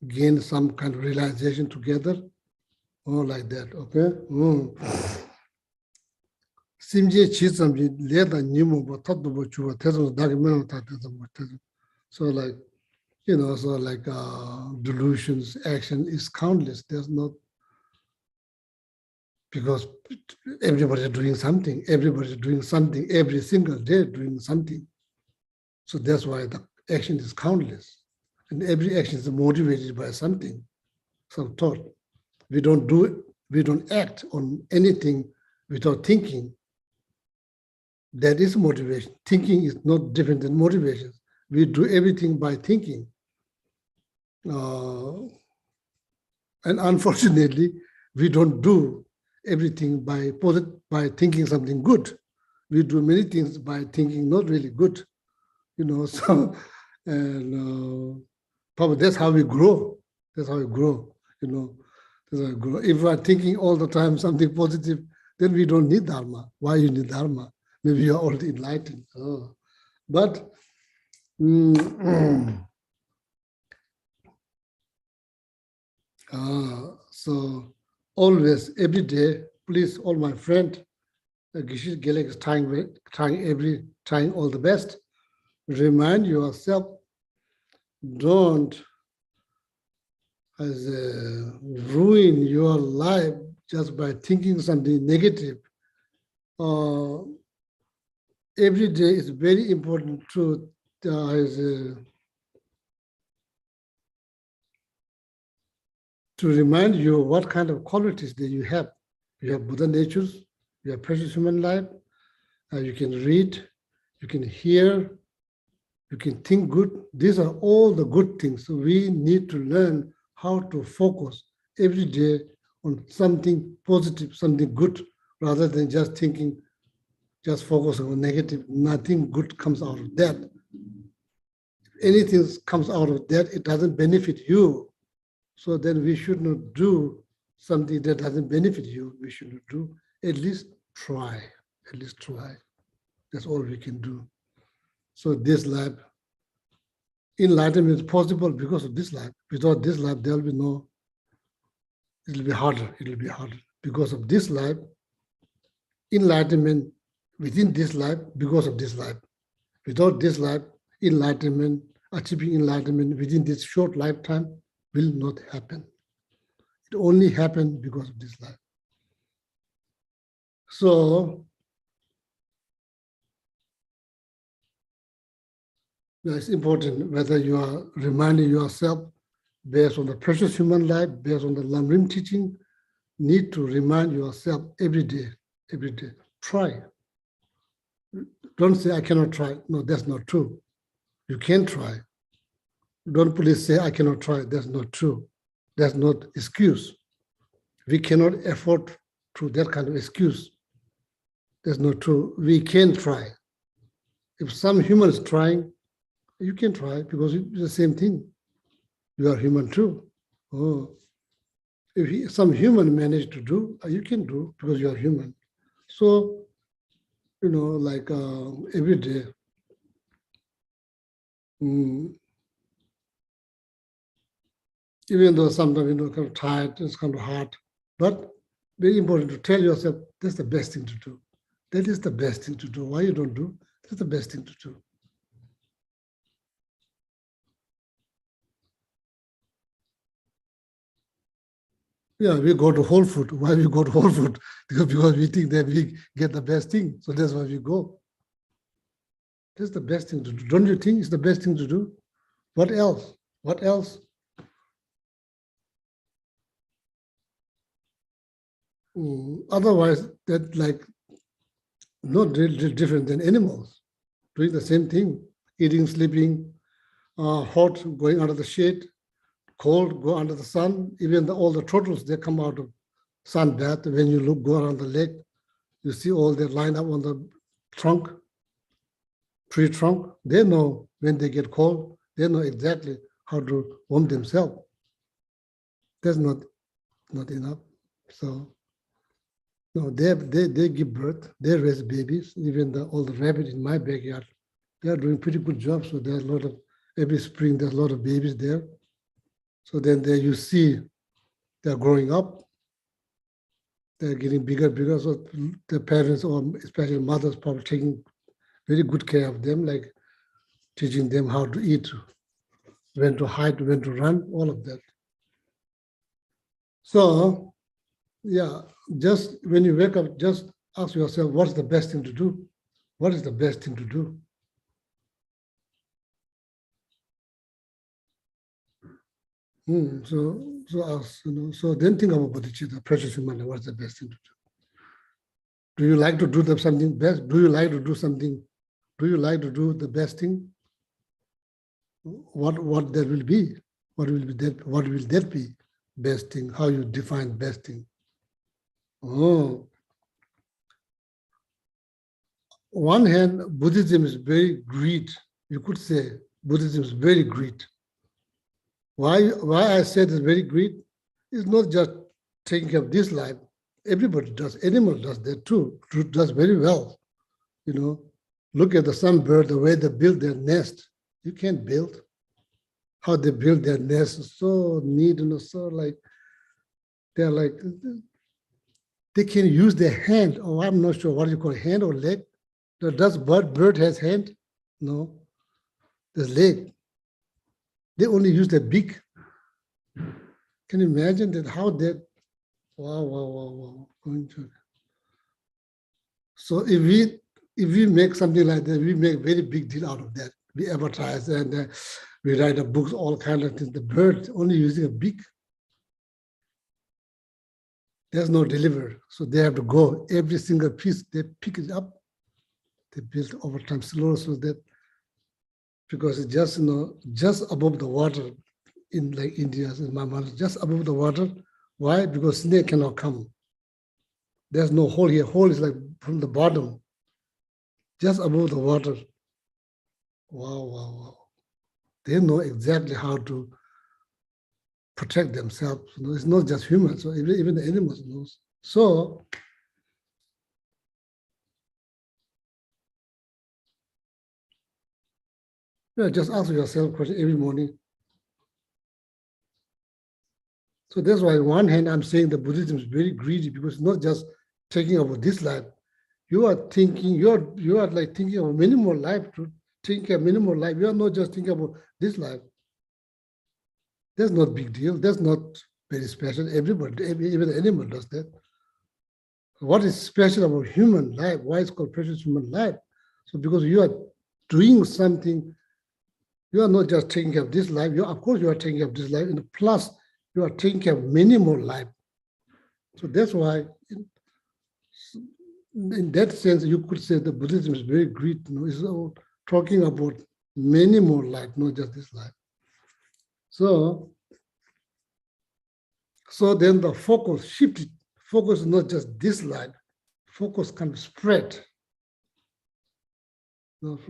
gain some kind of realization together, or like that, okay? Simje chisamji leda nimu bo tatu bo chuwa teso dagi meno ta teso bo teso. So like, so like delusions, action is countless. There's not, because everybody's doing something. Everybody's doing something every single day, doing something. So that's why the action is countless. And every action is motivated by something, some thought. We don't act on anything without thinking. That is motivation. Thinking is not different than motivation. We do everything by thinking. And unfortunately, we don't do everything by thinking something good. We do many things by thinking not really good, so, and probably that's how we grow. That's how we grow, That's how we grow. If we are thinking all the time something positive, then we don't need Dharma. Why you need Dharma? Maybe you're already enlightened. But so always, every day, please, all my friends, Geshe Gelek is trying all the best. Remind yourself, don't ruin your life just by thinking something negative. Every day is very important to remind you what kind of qualities that you have. You have Buddha natures, you have precious human life, you can read, you can hear, you can think good. These are all the good things. So we need to learn how to focus every day on something positive, something good, rather than just thinking, just focus on negative. Nothing good comes out of that. If anything comes out of that, it doesn't benefit you. So then we should not do something that doesn't benefit you. We should not do, at least try, That's all we can do. So this life, enlightenment is possible because of this life. Without this life, there will be no, it will be harder. Because of this life, enlightenment within this life, because of this life. Without this life, enlightenment, achieving enlightenment within this short lifetime will not happen. It only happened because of this life. So, it's important whether you are reminding yourself based on the precious human life, based on the Lamrim teaching, need to remind yourself every day. Try. Don't say, I cannot try. No, that's not true. You can try. Don't please say, I cannot try. That's not true. That's not excuse. We cannot afford to that kind of excuse. That's not true. We can try. If some human is trying, you can try because it's the same thing. You are human too. If some human managed to do, you can do because you are human. So, like every day, Even though sometimes kind of tired, it's kind of hard, but very important to tell yourself that's the best thing to do. That is the best thing to do. Why you don't do? That's the best thing to do. Yeah, we go to Whole Food. Why we go to Whole Food? Because we think that we get the best thing. So that's why we go. That's the best thing to do. Don't you think it's the best thing to do? What else? What else? Otherwise, that like not really different than animals, doing the same thing, eating, sleeping, hot, going under the shade, cold, go under the sun. Even all the turtles, they come out of sun bath. When you go around the lake, you see all they lined up on the trunk, tree trunk. They know when they get cold, they know exactly how to warm themselves. That's not enough. So no, they give birth, they raise babies. Even all the rabbits in my backyard, they are doing pretty good job. So there's a lot of, every spring there's a lot of babies there. So then there you see they're growing up, they're getting bigger, bigger. So the parents, or especially mothers, probably taking very good care of them, like teaching them how to eat, when to hide, when to run, all of that. So yeah, just when you wake up, just ask yourself, what's the best thing to do? What is the best thing to do? So then think about bodhicitta, precious human life, what's the best thing to do? Do you like to do something best? Do you like to do something? Do you like to do the best thing? What that will be? What will be that? What will that be? Best thing? How you define best thing? Oh, one hand, Buddhism is very greed. You could say Buddhism is very greed. Why I said it's very greed? It's not just taking care of this life. Everybody does. Animal does that too. Does very well. Look at the sunbird, the way they build their nest. You can't build. How they build their nest is so neat, so like they're like they can use their hand. Oh, I'm not sure what you call hand or leg. Does bird has hand? No. There's leg. They only use their beak. Can you imagine that? How that? Wow. Going to. So if we make something like that, we make very big deal out of that. We advertise and we write books, all kinds of things. The bird only using a beak. There's no deliver. So they have to go. Every single piece, they pick it up. They build over time slow, so that because it's just just above the water in like India, in my mind, just above the water. Why? Because snake cannot come. There's no hole here. Hole is like from the bottom, just above the water. Wow. They know exactly how to protect themselves. It's not just humans, so even the animals knows. So just ask yourself a question every morning. So that's why on one hand, I'm saying that Buddhism is very greedy, because it's not just taking over this life. You are thinking, you are like thinking of many more life, to think of many more life. You are not just thinking about this life. That's not big deal. That's not very special. Everybody, even the animal does that. What is special about human life? Why it's called precious human life? So because you are doing something, you are not just taking care of this life. Of course, you are taking care of this life, and plus you are taking care of many more life. So that's why, in that sense, you could say that Buddhism is very great. It's talking about many more life, not just this life. So then the focus shifted. Focus is not just this life. Focus can spread.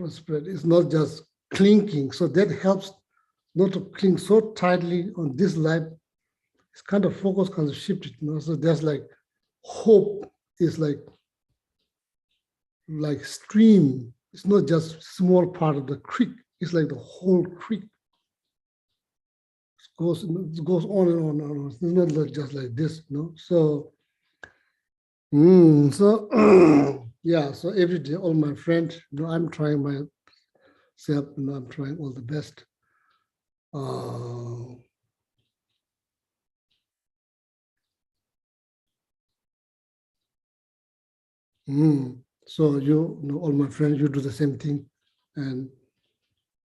Spread. It's not just clinking. So that helps not to cling so tightly on this life. It's kind of focus kind of shifted. So there's like hope is like stream. It's not just small part of the creek. It's like the whole creek goes on and on and on. It's not like just like this, So, yeah. So every day, all my friends, I'm trying myself. I'm trying all the best. So all my friends, you do the same thing, and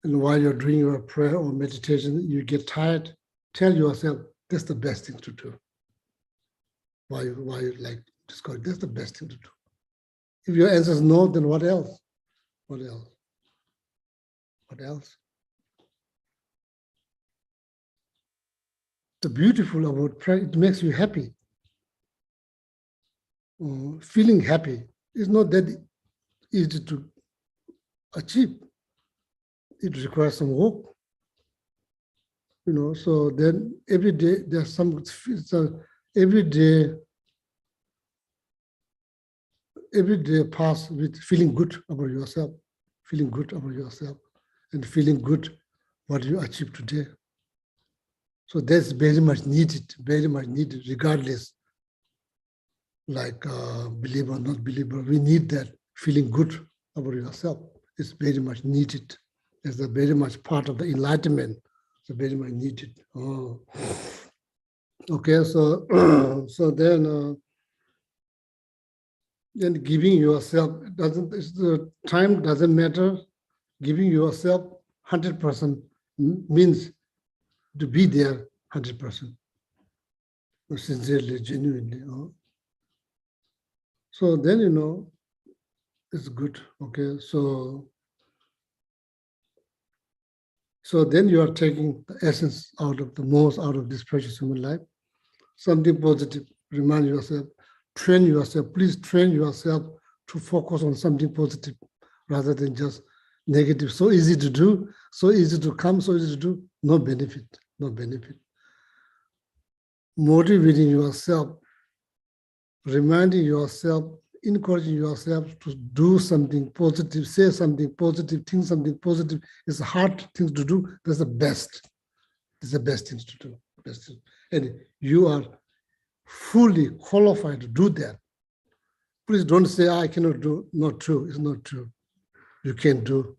while you're doing your prayer or meditation, you get tired. Tell yourself that's the best thing to do. Why you like discourage? That's the best thing to do. If your answer is no, then what else? What else? What else? The beautiful about prayer, it makes you happy. Feeling happy is not that easy to achieve. It requires some work. So then every day there's some, every day pass with feeling good about yourself, and feeling good what you achieved today. So that's very much needed, regardless, like believer or not believer. We need that feeling good about yourself. It's very much needed. It's a very much part of the enlightenment. It's very much needed. Oh. Okay, so so then giving yourself the time doesn't matter. Giving yourself 100% means to be there 100%, sincerely, genuinely. So then it's good. Okay, so then you are taking the essence out of this precious human life. Something positive. Remind yourself. Train yourself. Please train yourself to focus on something positive rather than just negative. So easy to do, so easy to come, so easy to do. No benefit. Motivating yourself, reminding yourself, encouraging yourself to do something positive, say something positive, think something positive. It's a hard thing to do. That's the best. It's the best thing to do. And you are fully qualified to do that. Please don't say, I cannot do. Not true. It's not true. You can do.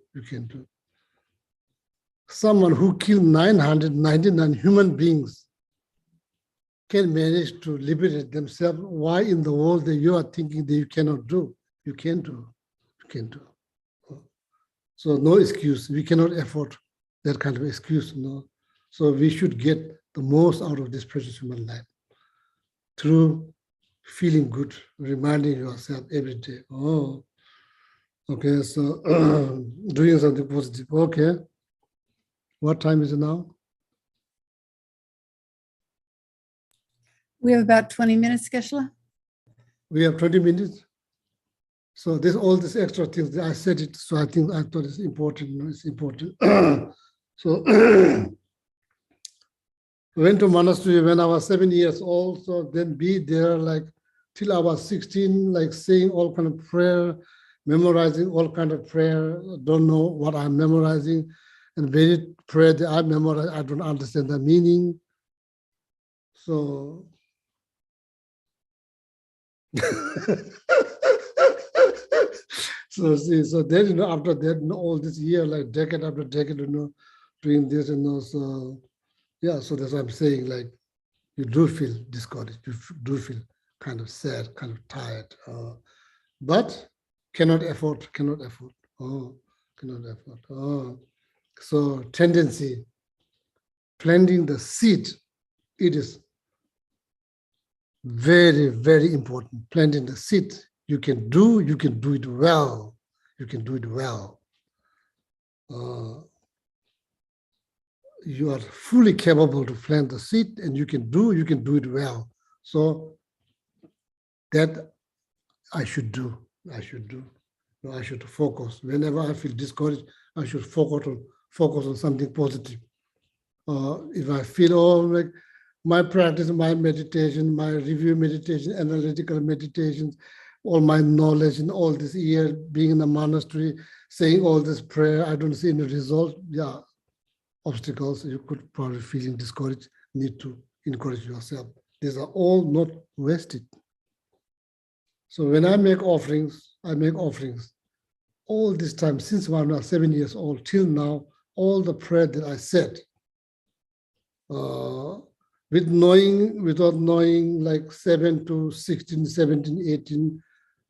Someone who killed 999 human beings can manage to liberate themselves. Why in the world that you are thinking that you cannot do? You can do. So no excuse. We cannot afford that kind of excuse. No. So we should get the most out of this precious human life through feeling good, reminding yourself every day. Oh, okay. So doing something positive. Okay. What time is it now? We have about 20 minutes, Geshe. We have 20 minutes. So all these extra things, I said it, so I thought it's important. It's important. So went to monastery when I was 7 years old. So then be there like till I was 16, like saying all kind of prayer, memorizing all kind of prayer. Don't know what I'm memorizing. And very prayer that I memorize, I don't understand the meaning. So so then after that, all this year, like decade after decade, doing this, so yeah, so that's what I'm saying, like you do feel discouraged, you do feel kind of sad, kind of tired, but cannot afford. So tendency, planting the seed, it is very, very important. Planting the seed, you can do it well. You are fully capable to plant the seed, and you can do it well. So that I should do. I should focus. Whenever I feel discouraged, I should focus on something positive. If I feel, like my practice, my meditation, my review meditation, analytical meditations, all my knowledge in all this year, being in the monastery, saying all this prayer, I don't see any result. Yeah, obstacles, you could probably feeling discouraged, need to encourage yourself. These are all not wasted. So when I make offerings all this time, since when I was 7 years old till now, all the prayer that I said, without knowing like 7 to 16, 17, 18,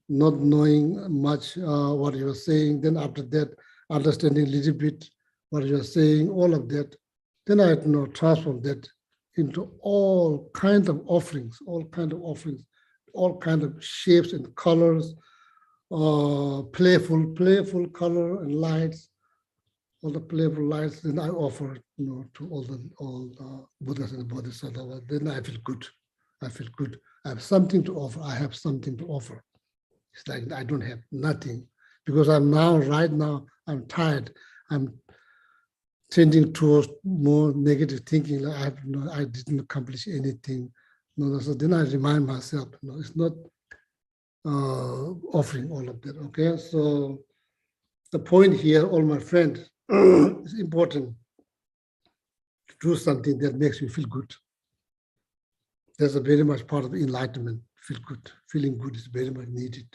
not knowing much what you are saying, then after that, understanding a little bit what you are saying, all of that, then I had to transform that into all kinds of offerings, all kinds of shapes and colors, playful color and lights, all the playful lights. Then I offer, to all the Buddhas and Bodhisattvas. Then I feel good. I have something to offer. I have something to offer. It's like I don't have nothing because right now, I'm tired. I'm tending towards more negative thinking. Like I didn't accomplish anything. So then I remind myself, it's not offering all of that. Okay, so the point here, all my friends, it's important to do something that makes you feel good. That's a very much part of enlightenment. Feel good, feeling good is very much needed.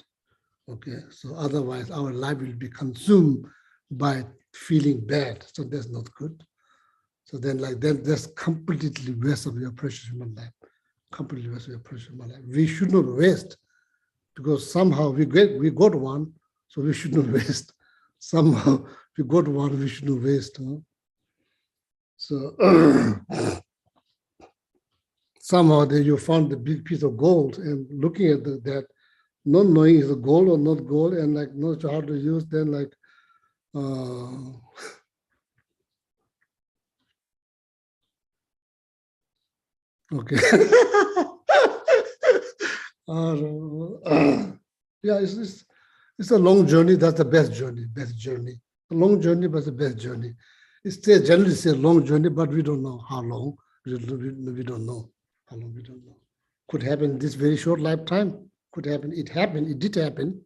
Okay, so otherwise our life will be consumed by feeling bad. So that's not good. So then that's completely waste of your precious human life. Completely waste of your precious human life. We should not waste because somehow we got one, so we should not waste. Somehow we got one, we should not waste. Huh? So somehow then you found the big piece of gold and looking at that, not knowing is a gold or not gold, and like not sure how to use, then like okay. Yeah, it's a long journey. That's the best journey. A long journey, but the best journey. It's generally say long journey, but we don't know how long. We don't know how long. We don't know. Could happen this very short lifetime. Could happen. It happened. It did happen.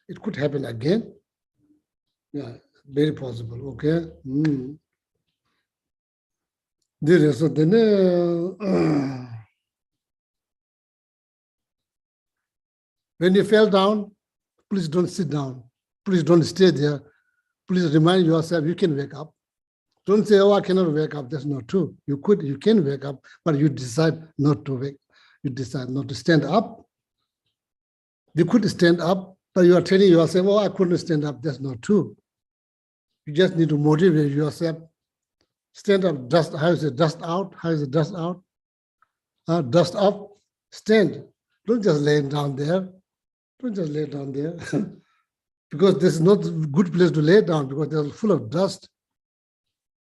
It could happen again. Yeah, very possible. Okay. There is then. When you fell down, please don't sit down. Please don't stay there. Please remind yourself you can wake up. Don't say, oh, I cannot wake up. That's not true. You can wake up, but you decide not to wake. You decide not to stand up. You could stand up, but you are telling yourself, oh, I couldn't stand up. That's not true. You just need to motivate yourself. Stand up, dust. How is it? Dust out. How is it? Dust out. Dust up. Stand. Don't just lay down there. Don't just lay down there. Because this is not a good place to lay down because they're full of dust.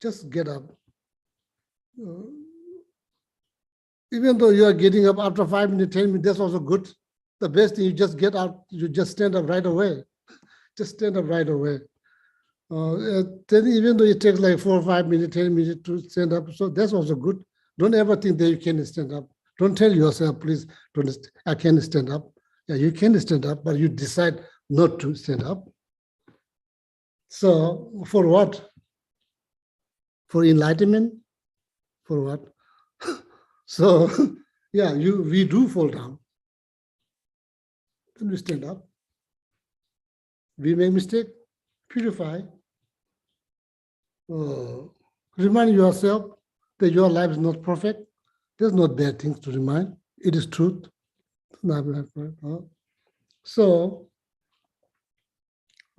Just get up. Even though you are getting up after 5 minutes, 10 minutes, that's also good. The best thing, you just get out, you just stand up right away. Just stand up right away. Then even though it takes like 4 or 5 minutes, 10 minutes to stand up, so that's also good. Don't ever think that you can stand up. Don't tell yourself, please, I can't stand up. Yeah, you can stand up, but you decide not to stand up. So for what? For enlightenment? For what? So yeah, we do fall down. Then we stand up. We make mistake, purify. Remind yourself that your life is not perfect. There's no bad things to remind. It is truth. So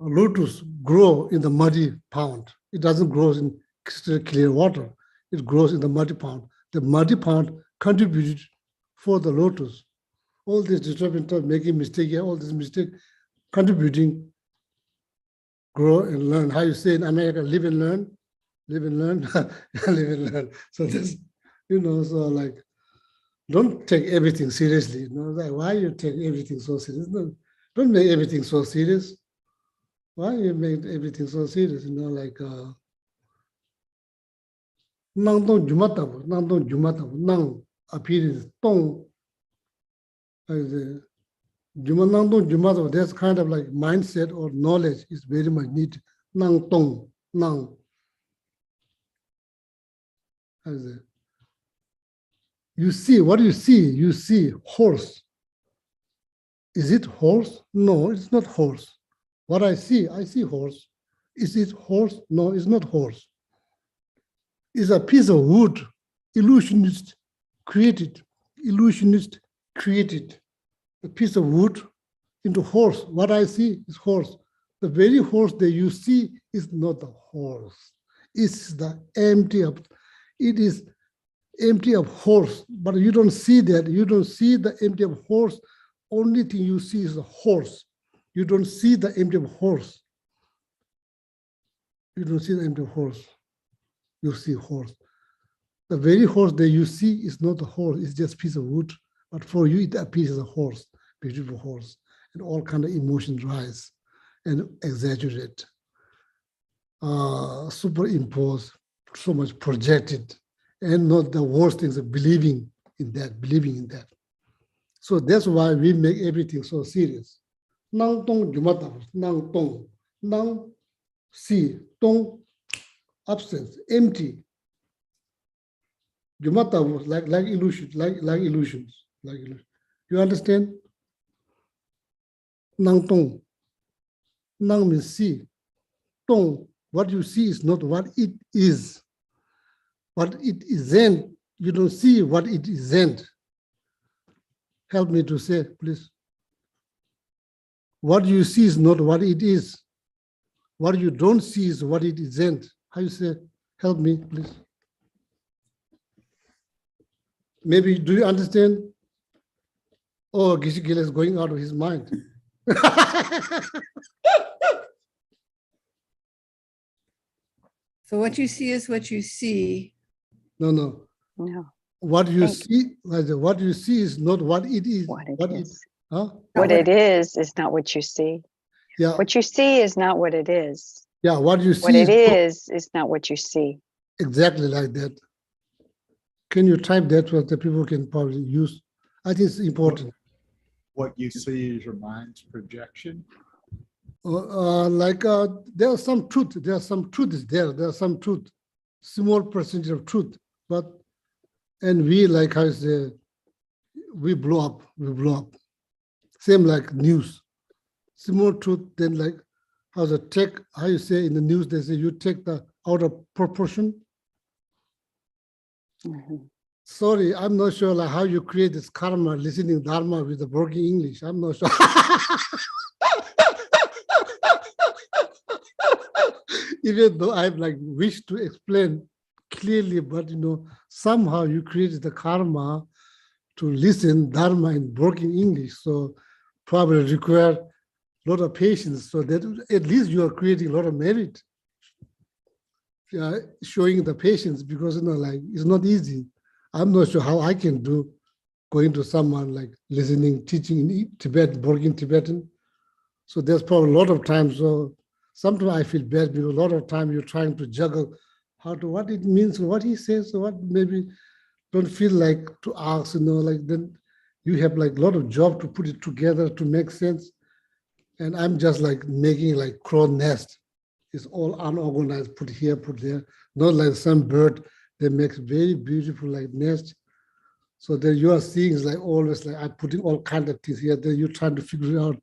lotus grow in the muddy pond. It doesn't grow in crystal clear water. It grows in the muddy pond. The muddy pond contributed for the lotus. All this disturbance of making mistake here, all this mistake contributing, grow and learn. How you say in America, live and learn, live and learn, live and learn. So this, so like, don't take everything seriously. Like why you take everything so serious? No, don't make everything so serious. Why you make everything so serious? Like nang dong jumatabu, nang appearance, tong. Juma nang tong juma tabo, that's kind of like mindset or knowledge is very much needed. Nang tong, nang. How is it? You see, what do you see? You see horse. Is it horse? No, it's not horse. What I see horse. Is it horse? No, it's not horse. It's a piece of wood. Illusionist created. Illusionist created a piece of wood into horse. What I see is horse. The very horse that you see is not the horse. It's the empty of, it is empty of horse, but you don't see that. You don't see the empty of horse. Only thing you see is the horse. You don't see the empty of horse. You don't see the empty of horse. You see horse. The very horse that you see is not a horse, it's just a piece of wood. But for you, it appears as a horse, beautiful horse. And all kind of emotions rise and exaggerate, superimpose, so much projected. And not the worst things of believing in that. So that's why we make everything so serious. Nang tong jumata, nang tong, nang si, tong absence, empty. Jumata was like illusion, like illusions. You understand? Nang tong. Nang means see. Tong, what you see is not what it is. What it isn't, you don't see what it isn't. Help me to say, please. What you see is not what it is. What you don't see is what it isn't. How you say, help me, please. Maybe, do you understand? Oh, Geshe is going out of his mind. So what you see is what you see. No. No, What you Thank see, what you see is not what it is. what it is. Huh? What it is not what you see. Yeah, What you see is not what it is. yeah. What you What see it is is not what you see. exactly like that. Can you type that so that people can probably use? I think it's important. What you see is your mind's projection. There's some truth. There's some truth is there. There's some truth, small percentage of truth. And we, like I say, we blow up. Same like news. Small truth, then like how you say in the news, they say you take the out of proportion. Mhm. Sorry, I'm not sure like how you create this karma, listening dharma with the broken English. I'm not sure. Even though I've like wished to explain clearly, but somehow you created the karma to listen dharma in broken English. So probably require a lot of patience. So that at least you are creating a lot of merit, showing the patience, because it's not easy. I'm not sure how I can do going to someone like listening, teaching in Tibet, broken Tibetan. So there's probably a lot of times. So sometimes I feel bad because a lot of time you're trying to juggle what it means, what he says, so what maybe don't feel like to ask, then you have like a lot of job to put it together to make sense. And I'm just like making like crow nest. It's all unorganized, put here, put there, not like some bird that makes very beautiful like nest. So then you are seeing is like always like I'm putting all kinds of things here. Then you're trying to figure out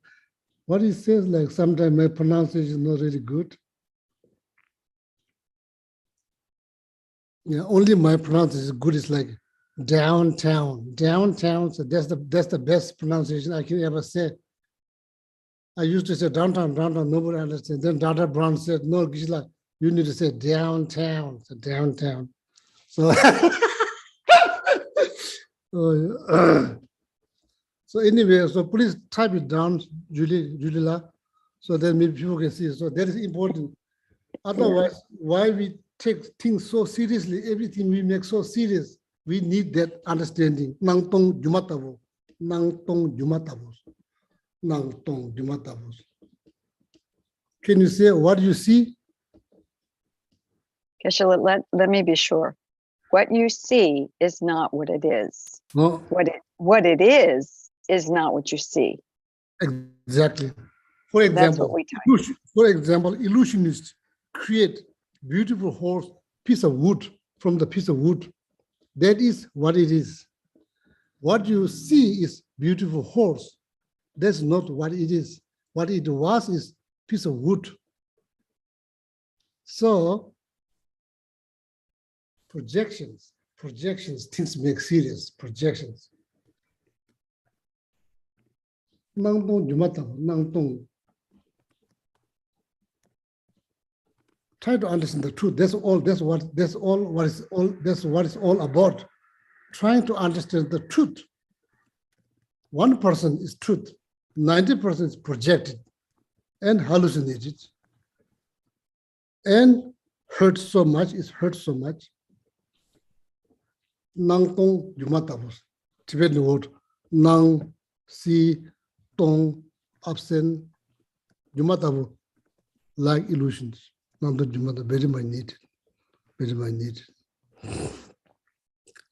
what he says. Like sometimes my pronunciation is not really good. Yeah, only my pronunciation is good. It's like downtown. So that's the best pronunciation I can ever say. I used to say downtown, nobody understands. Then Dr. Brown said, no, Gisela, you need to say downtown. So downtown. So, so anyway, so please type it down, Julila, so then maybe people can see it. So that is important. Otherwise, why we take things so seriously, everything we make so serious, we need that understanding. Nang tong jumatavos. Can you say what you see? Geshe, let me be sure. What you see is not what it is. No. What it is not what you see. Exactly. For That's what example, we type. illusionists create beautiful horse piece of wood from the piece of wood. That is what it is. What you see is beautiful horse. That's not what it is. What it was is piece of wood. So projections, things make serious, projections. Nang tong jumatang, nang tong. Try to understand the truth. That's what it's all about. Trying to understand the truth. 1% is truth, 90% is projected and hallucinated. And hurt so much is hurt so much. Nang tong jumatabus. Tibetan word nang si tong absent jumatabu like illusions. Nang tong jumata very much needed. Very much needed.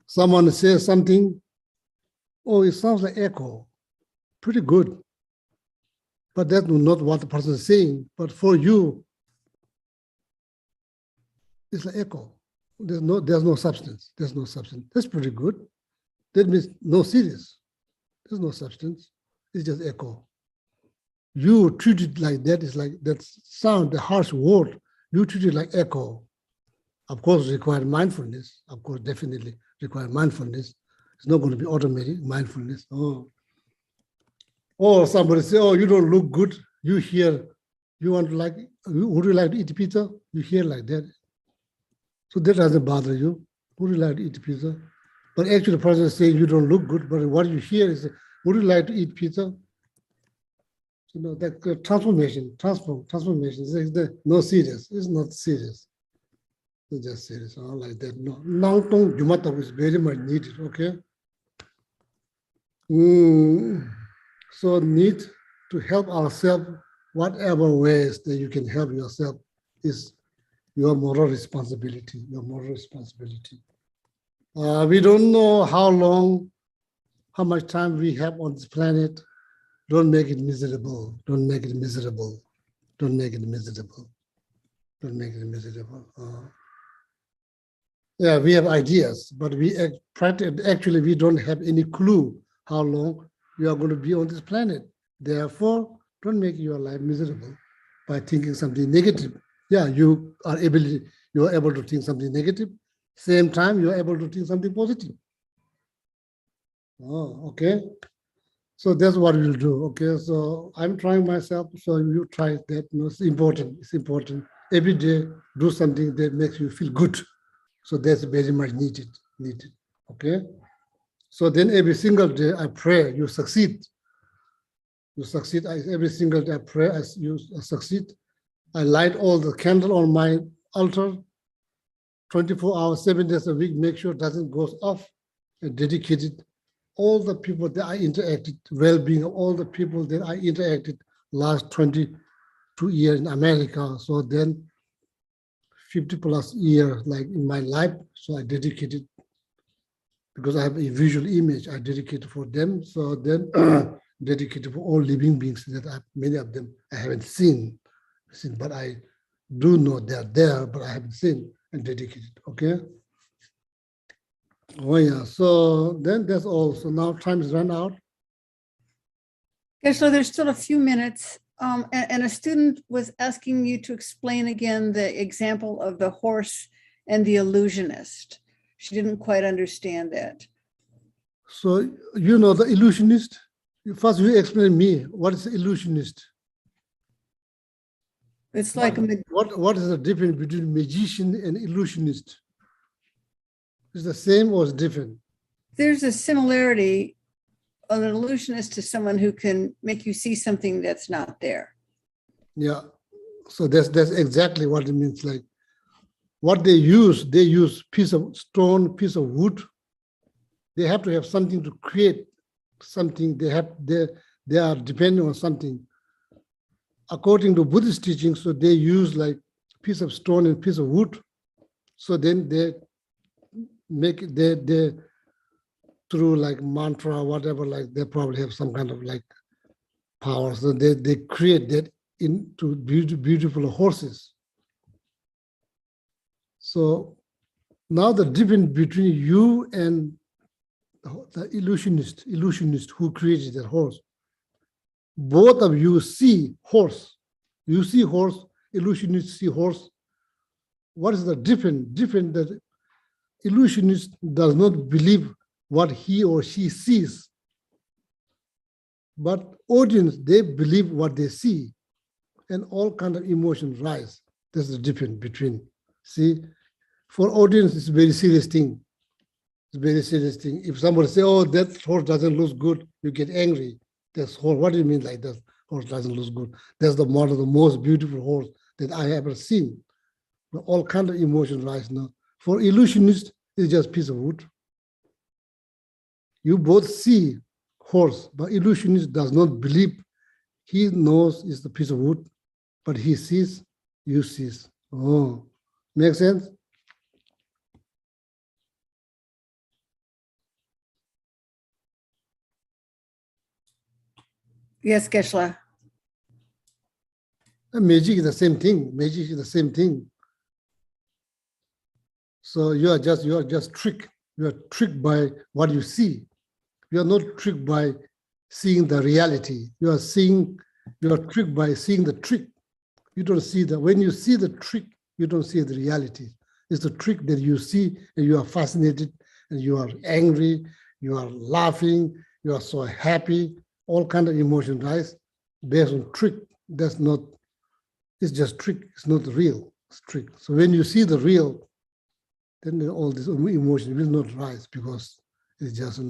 Someone says something, oh, it sounds like echo. Pretty good. But that's not what the person is saying. But for you, it's like echo. There's no substance. There's no substance. That's pretty good. That means no serious. There's no substance. It's just echo. You treat it like that is like that sound, the harsh word. You treat it like echo. Of course, require mindfulness. Of course, definitely require mindfulness. It's not going to be automatic mindfulness. Oh. Or somebody say, oh, you don't look good. You hear, you want to like, would you like to eat pizza? You hear like that. So that doesn't bother you. Would you like to eat pizza? But actually the person is saying you don't look good, but what you hear is, would you like to eat pizza? You know, that transformation, is no serious. It's not serious. It's just serious, like that. No, Nangtong Jumata is very much needed, okay? So need to help ourselves, whatever ways that you can help yourself is your moral responsibility, We don't know how much time we have on this planet. Don't make it miserable. Yeah, we have ideas, but actually we don't have any clue how long we are going to be on this planet. Therefore, don't make your life miserable by thinking something negative. Yeah, you are able to think something negative. Same time, you are able to think something positive. Oh, okay. So that's what we'll do. Okay, so I'm trying myself. So you try that. No, it's important. It's important. Every day, do something that makes you feel good. So that's very much needed. Okay. So then every single day I pray you succeed. Every single day I pray as you succeed. I light all the candle on my altar, 24 hours, 7 days a week, make sure it doesn't go off, and dedicated all the people that I interacted, well-being of all the people that I interacted last 22 years in America. So then 50 plus years like in my life, so I dedicated, because I have a visual image, I dedicated for them. So then dedicated for all living beings that many of them I haven't seen, but I do know they're there, but I haven't seen and dedicated, okay? Oh yeah, so then that's all. So now time is run out. Okay, so there's still a few minutes. And a student was asking you to explain again the example of the horse and the illusionist. She didn't quite understand that. So, you know, the illusionist, first you explain me, what is the illusionist? It's like What is the difference between magician and illusionist? Is the same or is different? there's a similarity. An illusionist to someone who can make you see something that's not there. Yeah, so that's exactly what it means. Like what they use piece of stone, piece of wood. They have to have something to create something. They are depending on something. According to Buddhist teaching, so they use like piece of stone and piece of wood. So then they make it, they through like mantra, whatever, like they probably have some kind of like power. So they create that into beautiful horses. So now the difference between you and the illusionist who created that horse, both of you see horse. You see horse, illusionist see horse. What is the difference? Different that illusionist does not believe what he or she sees, but audience, they believe what they see, and all kind of emotions rise. That's the difference between, see, for audience, it's a very serious thing. It's a very serious thing. If somebody say, oh, that horse doesn't look good, you get angry. That's horse, what do you mean like that horse doesn't look good? That's the model, the most beautiful horse that I ever seen. All kind of emotions rise now. For illusionist, it's just piece of wood. You both see horse, but illusionist does not believe. He knows it's the piece of wood, but he sees, you sees. Oh, make sense? Yes, Geshe. Magic is the same thing. Magic is the same thing. So you are just tricked. You are tricked by what you see. You are not tricked by seeing the reality. You are tricked by seeing the trick. You don't see the, when you see the trick, you don't see the reality. It's the trick that you see and you are fascinated and you are angry, you are laughing, you are so happy, all kind of emotion rise based on trick. That's not, it's just trick, it's not real, it's trick. So when you see the real, then all this emotion will not rise because it's just,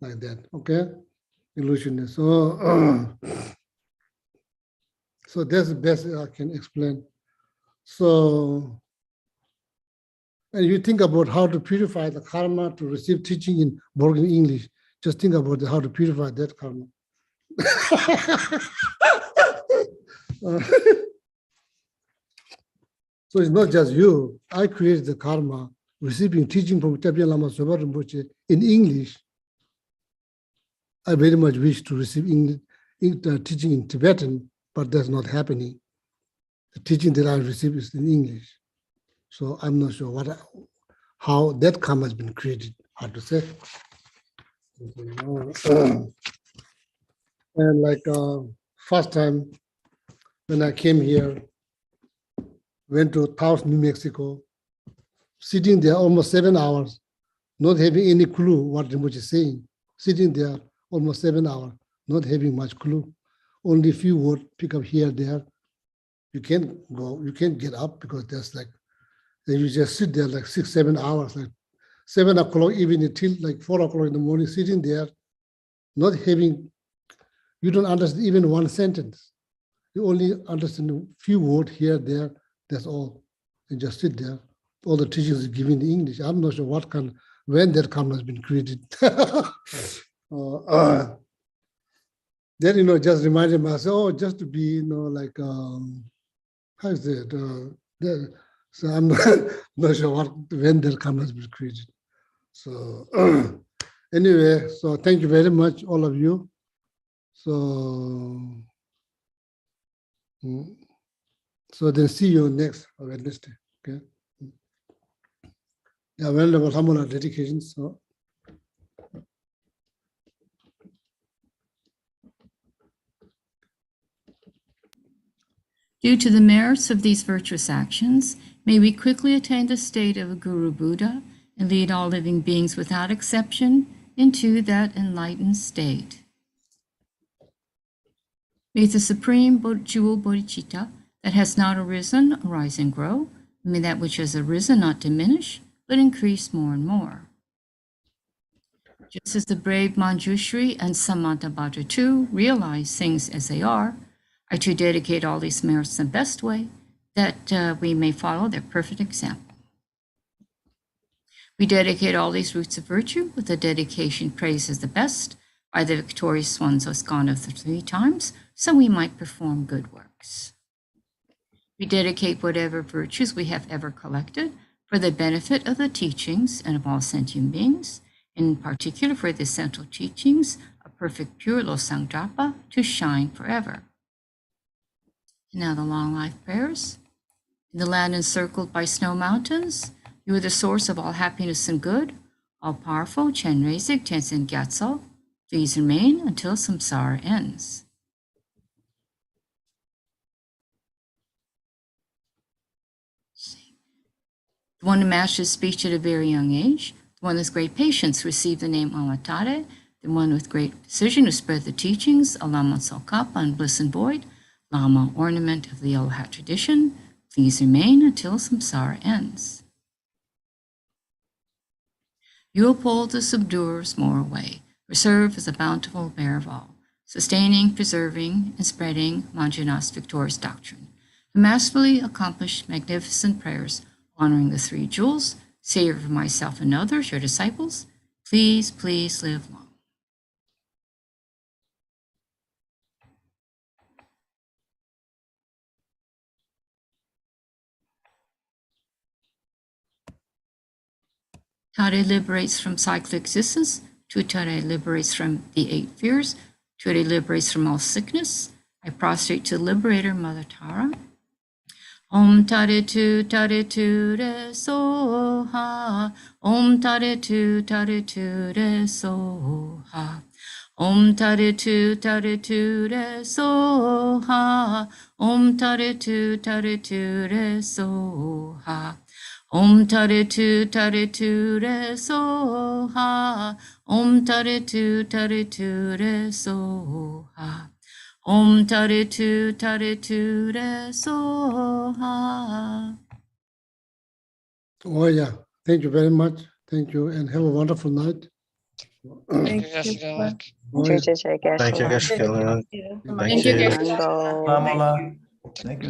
like that, okay? Illusionist. So, so that's the best I can explain. So, and you think about how to purify the karma to receive teaching in broken English. Just think about how to purify that karma. So it's not just you. I created the karma, receiving teaching from Tapian Lama Soba Rinpoche in English. I very much wish to receive teaching in Tibetan, but that's not happening. The teaching that I received is in English. So I'm not sure how that karma has been created, hard to say. And like first time when I came here, went to Taos, New Mexico, sitting there almost 7 hours, not having any clue what Rinpoche is saying, sitting there almost 7 hours, not having much clue, only a few words, pick up here, there. You can't go, you can't get up because there's like, then you just sit there like 6, 7 hours, like 7 o'clock even until like 4 o'clock in the morning, sitting there, not having, you don't understand even one sentence. You only understand a few words here, there, that's all. And just sit there. All the teachings is given in English. I'm not sure what kind, when that karma has been created. Then, just reminded myself, oh, just to be, like, how is it? So I'm not sure when that karma has been created. So anyway, so thank you very much, all of you. So, so then see you next Wednesday, okay? Yeah, well, there was some more dedications. So. Due to the merits of these virtuous actions, may we quickly attain the state of a Guru Buddha and lead all living beings without exception into that enlightened state. May the supreme jewel bodhicitta that has not arisen arise and grow. May that which has arisen not diminish, but increase more and more. Just as the brave Manjushri and Samantabhadra too realize things as they are, I too dedicate all these merits in the best way that we may follow their perfect example. We dedicate all these roots of virtue with the dedication praised as the best by the victorious ones who has gone of the 3 times, so we might perform good works. We dedicate whatever virtues we have ever collected for the benefit of the teachings and of all sentient beings, in particular for the essential teachings of perfect pure Losang Drapa to shine forever. And now the long life prayers. In the land encircled by snow mountains, you are the source of all happiness and good. All powerful Chen Reisig Tenzin Gyatso, please remain until samsara ends. The one who masters speech at a very young age, the one with great patience received the name Amatare, the one with great precision who spread the teachings, Alama Tsokapa and Bliss and Void, Lama ornament of the Yellow Hat tradition, please remain until samsara ends. You uphold the subduer's moral way, or serve as a bountiful bearer of all, sustaining, preserving, and spreading Manjunath's victorious doctrine, who masterfully accomplished magnificent prayers honoring the three jewels, savior of myself and others, your disciples, please, please live long. Tare liberates from cyclic existence. Tutare liberates from the 8 fears. Ture liberates from all sickness. I prostrate to the liberator, Mother Tara. Om Tare Tu Re Soha. Om Tare Tu Re Soha. Om Tare Tu Re Soha. Om Tare Tu Re Soha. Om Tare Tu Re Soha. Om Tare Tu Re Soha. Om Tare Tu Re Soha. Oh, yeah. Thank you very much. Thank you, and have a wonderful night. Thank you, Geshe Gelek. Oh, yeah. Juche Thank you, Geshe. Geshe Gelek. Yeah. Thank you. Mango. Mamala. Thank you.